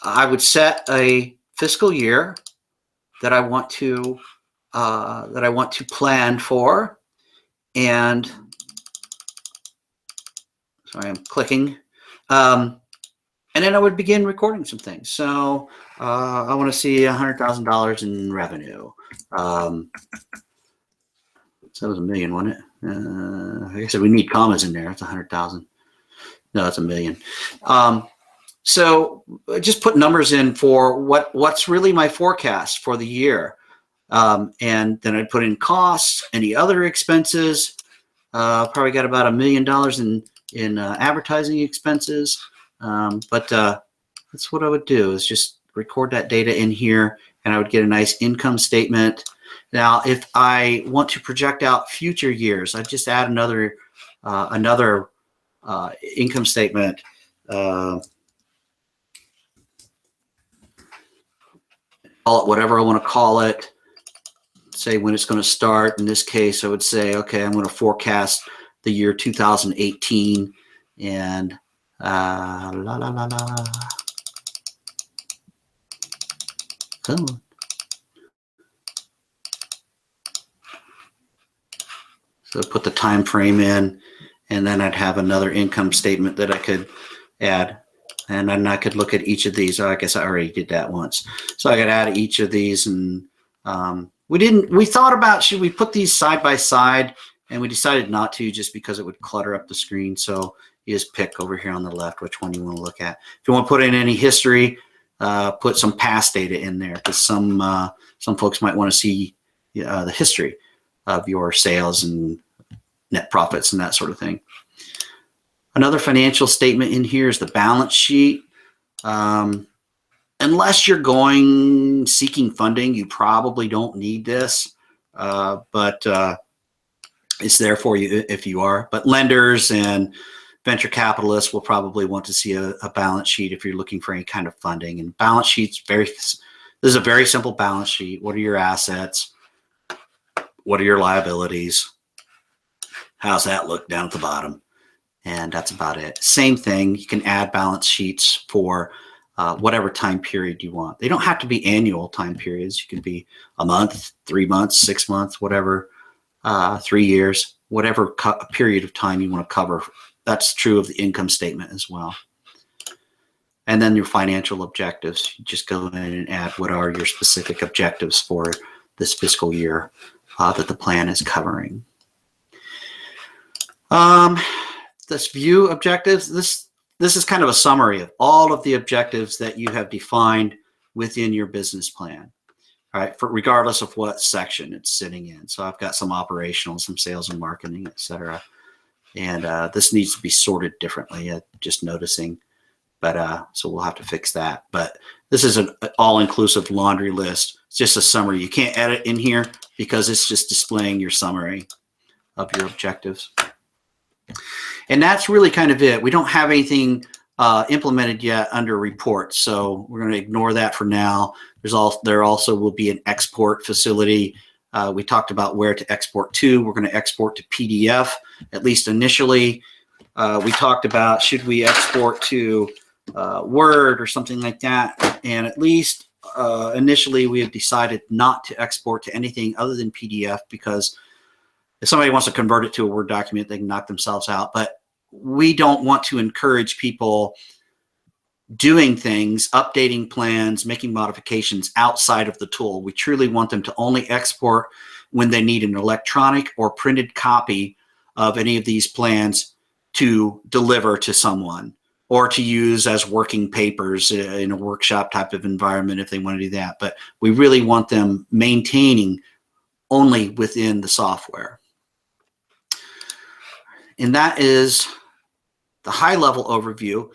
I would set a fiscal year that I want to plan for, and sorry, I'm clicking. And then I would begin recording some things. So I want to see $100,000 in revenue. So that was $1 million, wasn't it? Like I said, we need commas in there. It's 100,000. No, it's $1 million. So just put numbers in for what's really my forecast for the year. And then I'd put in costs, any other expenses. Probably got about $1 million in advertising expenses. But that's what I would do, is just record that data in here, and I would get a nice income statement. Now, if I want to project out future years, I'd just add another income statement. Call it whatever I want to call it. Say when it's going to start. In this case, I would say, okay, I'm going to forecast the year 2018, and Come on. So put the time frame in, and then I'd have another income statement that I could add, and then I could look at each of these. Oh, I guess I already did that once. So I could add each of these, and we thought about, should we put these side by side, and we decided not to, just because it would clutter up the screen. So you just pick over here on the left which one you want to look at. If you want to put in any history, put some past data in there, because some folks might want to see the history of your sales and net profits and that sort of thing. Another financial statement in here is the balance sheet. Unless you're seeking funding, you probably don't need this, but it's there for you if you are. But lenders and venture capitalists will probably want to see a balance sheet if you're looking for any kind of funding. And balance sheets, this is a very simple balance sheet. What are your assets? What are your liabilities? How's that look down at the bottom? And that's about it. Same thing. You can add balance sheets for whatever time period you want. They don't have to be annual time periods. You can be a month, 3 months, 6 months, whatever, 3 years, whatever period of time you want to cover. That's true of the income statement as well. And then your financial objectives. You just go in and add what are your specific objectives for this fiscal year that the plan is covering. This view objectives, this is kind of a summary of all of the objectives that you have defined within your business plan. all right, for regardless of what section it's sitting in. So I've got some operational, some sales and marketing, etc. And this needs to be sorted differently, just noticing. But so we'll have to fix that. But this is an all-inclusive laundry list. It's just a summary. You can't edit in here because it's just displaying your summary of your objectives. And that's really kind of it. We don't have anything implemented yet under reports, so we're going to ignore that for now. There also will be an export facility. We talked about where to export to. We're going to export to PDF, at least initially. We talked about should we export to Word or something like that, and at least initially we have decided not to export to anything other than PDF, because if somebody wants to convert it to a Word document, they can knock themselves out. But we don't want to encourage people doing things, updating plans, making modifications outside of the tool. We truly want them to only export when they need an electronic or printed copy of any of these plans to deliver to someone, or to use as working papers in a workshop type of environment if they want to do that. But we really want them maintaining only within the software. And that is the high-level overview.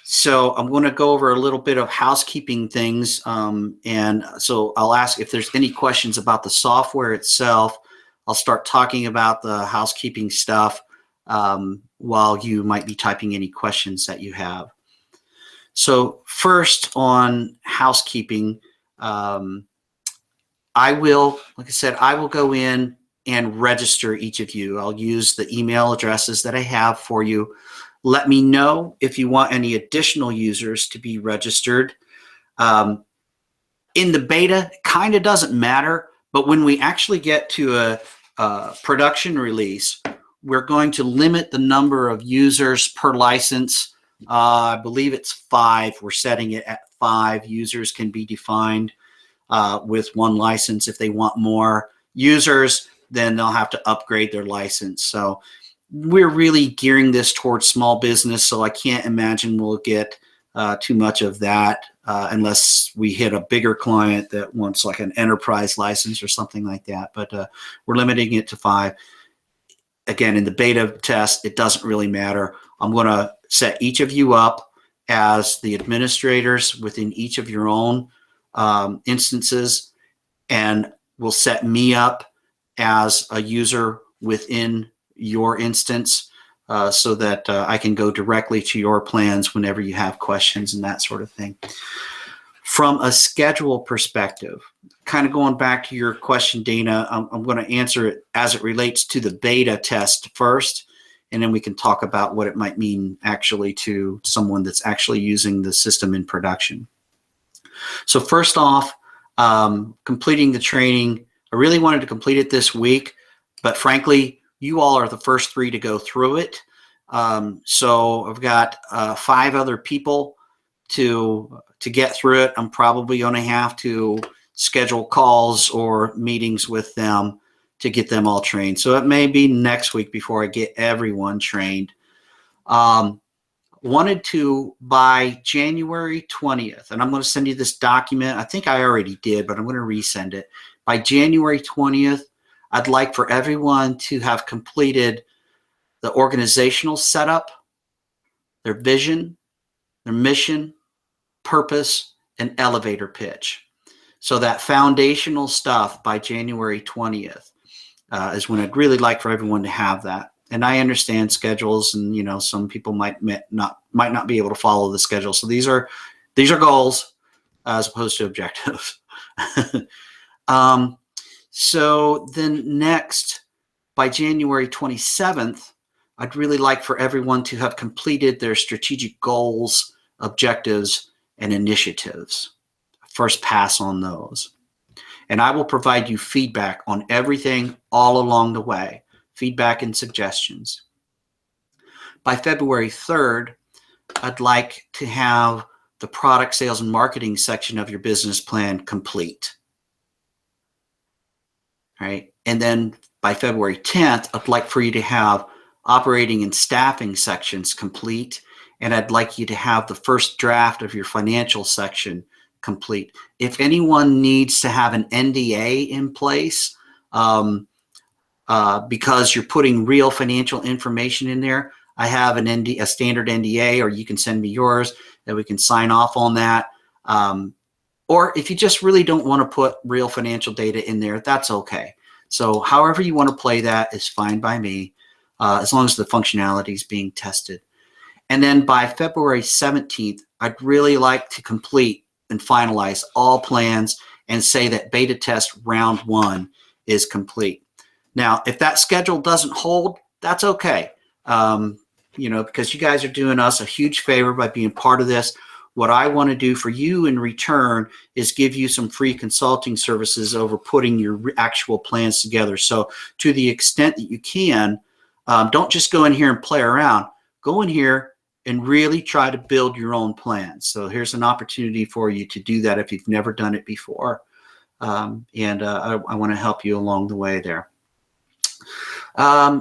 So I'm going to go over a little bit of housekeeping things. And so I'll ask if there's any questions about the software itself. I'll start talking about the housekeeping stuff while you might be typing any questions that you have. So first on housekeeping, like I said, I will go in and register each of you. I'll use the email addresses that I have for you. Let me know if you want any additional users to be registered. In the beta, it kind of doesn't matter, but when we actually get to a production release, we're going to limit the number of users per license. I believe it's 5. We're setting it at 5 users can be defined with 1 license. If they want more users, then they'll have to upgrade their license. So we're really gearing this towards small business, so I can't imagine we'll get too much of that unless we hit a bigger client that wants like an enterprise license or something like that. But we're limiting it to 5. Again, in the beta test, it doesn't really matter. I'm going to set each of you up as the administrators within each of your own instances, and we'll set me up as a user within your instance so that I can go directly to your plans whenever you have questions and that sort of thing. From a schedule perspective, kind of going back to your question, Dana, I'm going to answer it as it relates to the beta test first, and then we can talk about what it might mean actually to someone that's actually using the system in production. So first off, completing the training. I really wanted to complete it this week, but frankly, you all are the first 3 to go through it. So I've got 5 other people to get through it. I'm probably going to have to schedule calls or meetings with them to get them all trained. So it may be next week before I get everyone trained. Wanted to by January 20th, and I'm going to send you this document. I think I already did, but I'm going to resend it. By January 20th, I'd like for everyone to have completed the organizational setup, their vision, their mission, purpose, and elevator pitch. So that foundational stuff by January 20th is when I'd really like for everyone to have that. And I understand schedules, and some people might not be able to follow the schedule. So these are goals as opposed to objectives. So then next, by January 27th, I'd really like for everyone to have completed their strategic goals, objectives, and initiatives. First pass on those. And I will provide you feedback on everything all along the way, feedback and suggestions. By February 3rd, I'd like to have the product sales and marketing section of your business plan complete. All right. And then by February 10th, I'd like for you to have operating and staffing sections complete. And I'd like you to have the first draft of your financial section complete. If anyone needs to have an NDA in place because you're putting real financial information in there, I have a standard NDA, or you can send me yours and we can sign off on that. Or if you just really don't want to put real financial data in there, that's okay. So however you want to play that is fine by me, as long as the functionality is being tested. And then by February 17th, I'd really like to complete and finalize all plans and say that beta test round 1 is complete. Now, if that schedule doesn't hold, that's okay. Because you guys are doing us a huge favor by being part of this. What I want to do for you in return is give you some free consulting services over putting your actual plans together. So to the extent that you can, don't just go in here and play around. Go in here and really try to build your own plans. So here's an opportunity for you to do that if you've never done it before. I want to help you along the way there.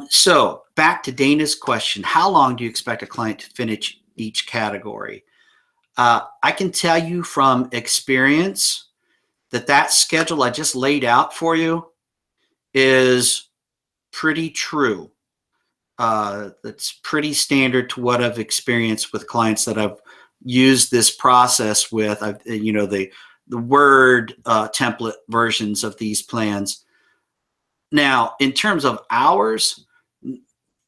So back to Dana's question, how long do you expect a client to finish each category? I can tell you from experience that schedule I just laid out for you is pretty true. That's pretty standard to what I've experienced with clients that I've used this process with. The Word template versions of these plans. Now, in terms of hours,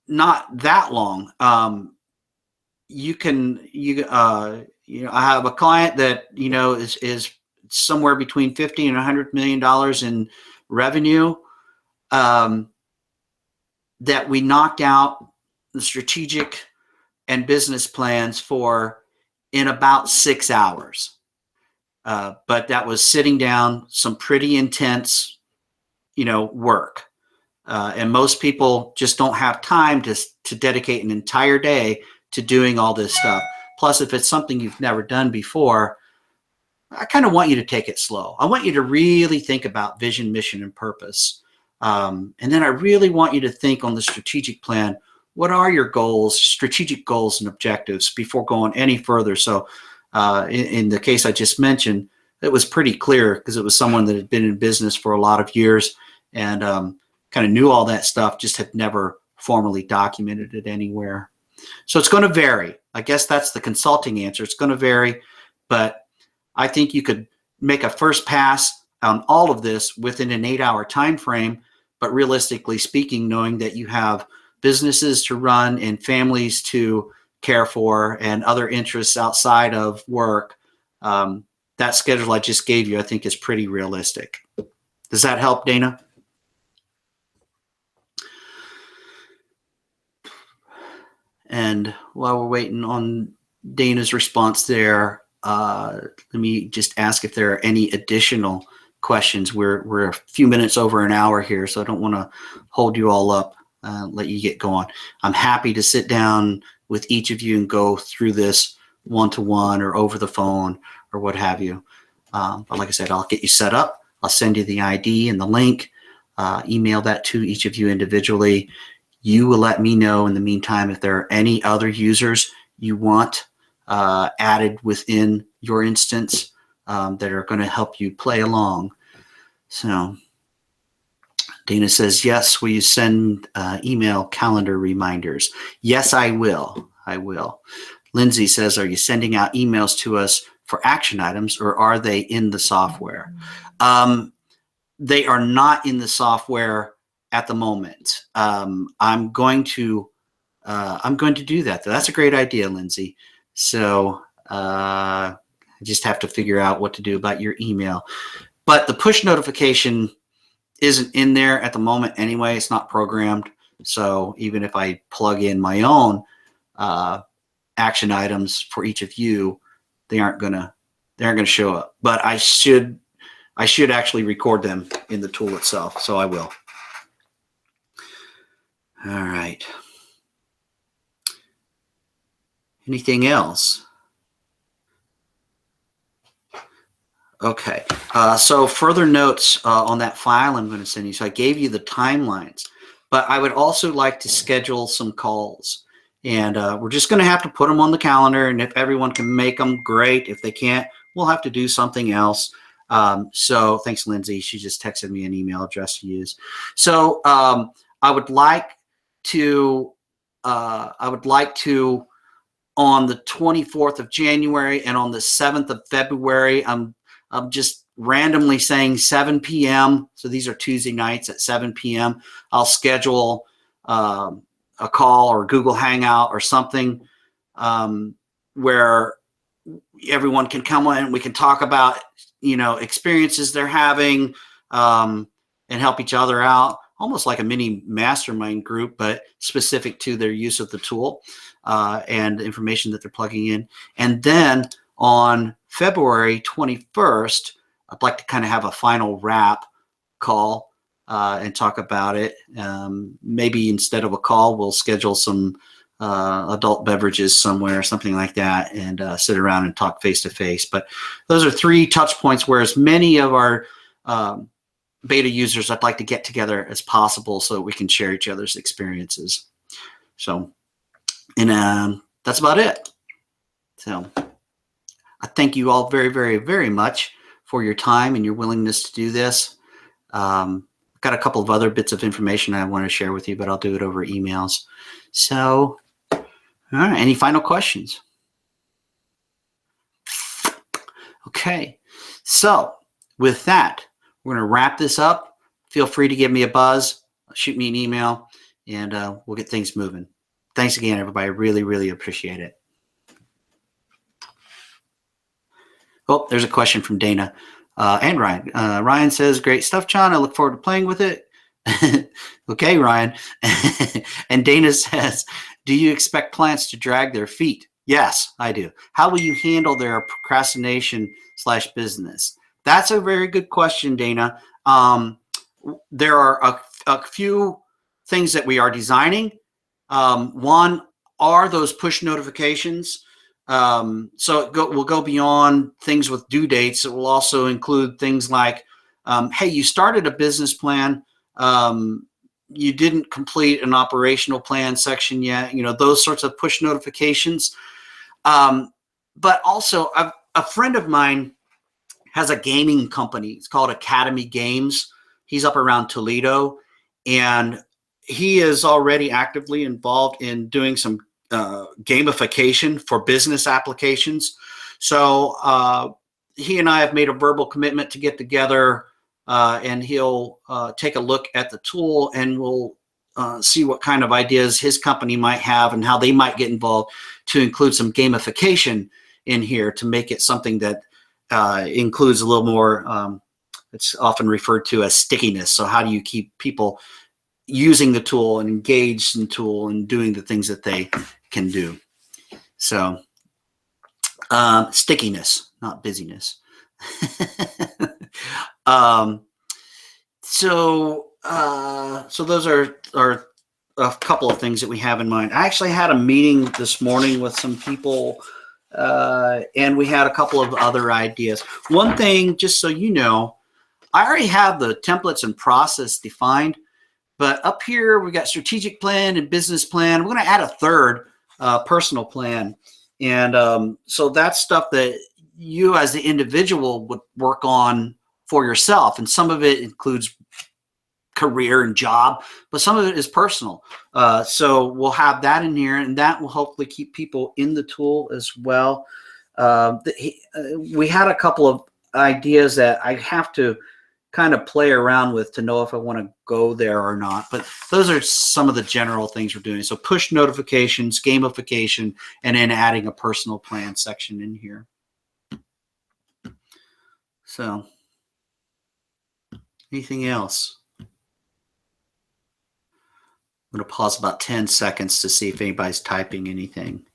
not that long. I have a client that is somewhere between $50 and $100 million in revenue. That we knocked out the strategic and business plans for in about 6 hours. But that was sitting down some pretty intense, work. And most people just don't have time to dedicate an entire day to doing all this stuff. Plus, if it's something you've never done before, I kind of want you to take it slow. I want you to really think about vision, mission, and purpose. And then I really want you to think on the strategic plan. What are your goals, strategic goals and objectives before going any further? So in the case I just mentioned, it was pretty clear because it was someone that had been in business for a lot of years and kind of knew all that stuff, just had never formally documented it anywhere. So it's going to vary. I guess that's the consulting answer. It's going to vary, but I think you could make a first pass on all of this within an 8-hour time frame. But realistically speaking, knowing that you have businesses to run and families to care for and other interests outside of work, that schedule I just gave you, I think, is pretty realistic. Does that help, Dana? And while we're waiting on Dana's response there, let me just ask if there are any additional questions. We're a few minutes over an hour here, so I don't want to hold you all up, let you get going. I'm happy to sit down with each of you and go through this one-to-one or over the phone or what have you. But like I said, I'll get you set up. I'll send you the ID and the link, email that to each of you individually. You will let me know in the meantime if there are any other users you want added within your instance that are going to help you play along. So Dana says, yes, will you send email calendar reminders? Yes, I will. I will. Lindsay says, are you sending out emails to us for action items or are they in the software? They are not in the software at the moment. I'm going to do that. That's a great idea, Lindsay. So I just have to figure out what to do about your email. But the push notification isn't in there at the moment anyway. It's not programmed. So even if I plug in my own action items for each of you, they aren't gonna show up. But I should actually record them in the tool itself. So I will. All right. Anything else? Okay. So further notes on that file I'm going to send you. So I gave you the timelines, but I would also like to schedule some calls. And we're just going to have to put them on the calendar. And if everyone can make them, great. If they can't, we'll have to do something else. So thanks, Lindsay. She just texted me an email address to use. So I would like to on the 24th of January and on the 7th of February, I'm just randomly saying 7 p.m. So these are Tuesday nights at 7 p.m. I'll schedule a call or Google Hangout or something where everyone can come in and we can talk about, experiences they're having and help each other out, almost like a mini mastermind group, but specific to their use of the tool and the information that they're plugging in. And then on February 21st, I'd like to kind of have a final wrap call and talk about it. Maybe instead of a call, we'll schedule some adult beverages somewhere, something like that, and sit around and talk face to face. But those are 3 touch points where as many of our beta users I'd like to get together as possible so that we can share each other's experiences. So, and that's about it. So I thank you all very, very, very much for your time and your willingness to do this. I've got a couple of other bits of information I want to share with you, but I'll do it over emails. So, all right, any final questions? Okay, so with that, we're going to wrap this up. Feel free to give me a buzz, shoot me an email, and we'll get things moving. Thanks again, everybody. I really, really appreciate it. Oh, there's a question from Dana and Ryan. Ryan says, great stuff, John. I look forward to playing with it. Okay, Ryan. And Dana says, do you expect plants to drag their feet? Yes, I do. How will you handle their procrastination/business? That's a very good question, Dana. There are a few things that we are designing. One are those push notifications. So we'll go beyond things with due dates. It will also include things like, hey, you started a business plan. You didn't complete an operational plan section yet. Those sorts of push notifications. But also a friend of mine has a gaming company. It's called Academy Games. He's up around Toledo, and he is already actively involved in doing some gamification for business applications. So he and I have made a verbal commitment to get together, and he'll take a look at the tool, and we'll see what kind of ideas his company might have and how they might get involved to include some gamification in here to make it something that includes a little more, it's often referred to as stickiness. So how do you keep people using the tool and engaged in the tool and doing the things that they can do? So stickiness, not busyness. So those are a couple of things that we have in mind. I actually had a meeting this morning with some people, and we had a couple of other ideas. One thing, just so you know, I already have the templates and process defined, but up here we've got strategic plan and business plan. We're going to add a third, personal plan. And so that's stuff that you as the individual would work on for yourself. And some of it includes career and job, but some of it is personal. So we'll have that in here, and that will hopefully keep people in the tool as well. We had a couple of ideas that I have to kind of play around with to know if I want to go there or not. But those are some of the general things we're doing. So push notifications, gamification, and then adding a personal plan section in here. So anything else? I'm going to pause about 10 seconds to see if anybody's typing anything.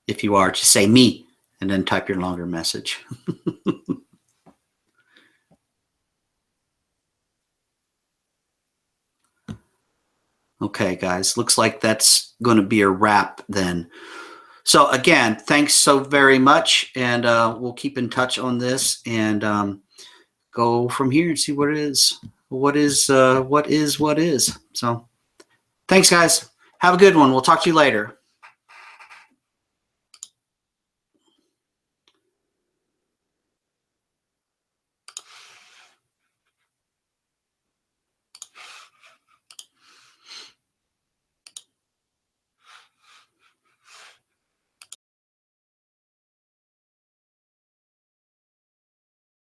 If you are, just say me and then type your longer message. Okay, guys, looks like that's going to be a wrap then. So again, thanks so very much, and we'll keep in touch on this and go from here and see what it is. What is. So thanks, guys. Have a good one. We'll talk to you later.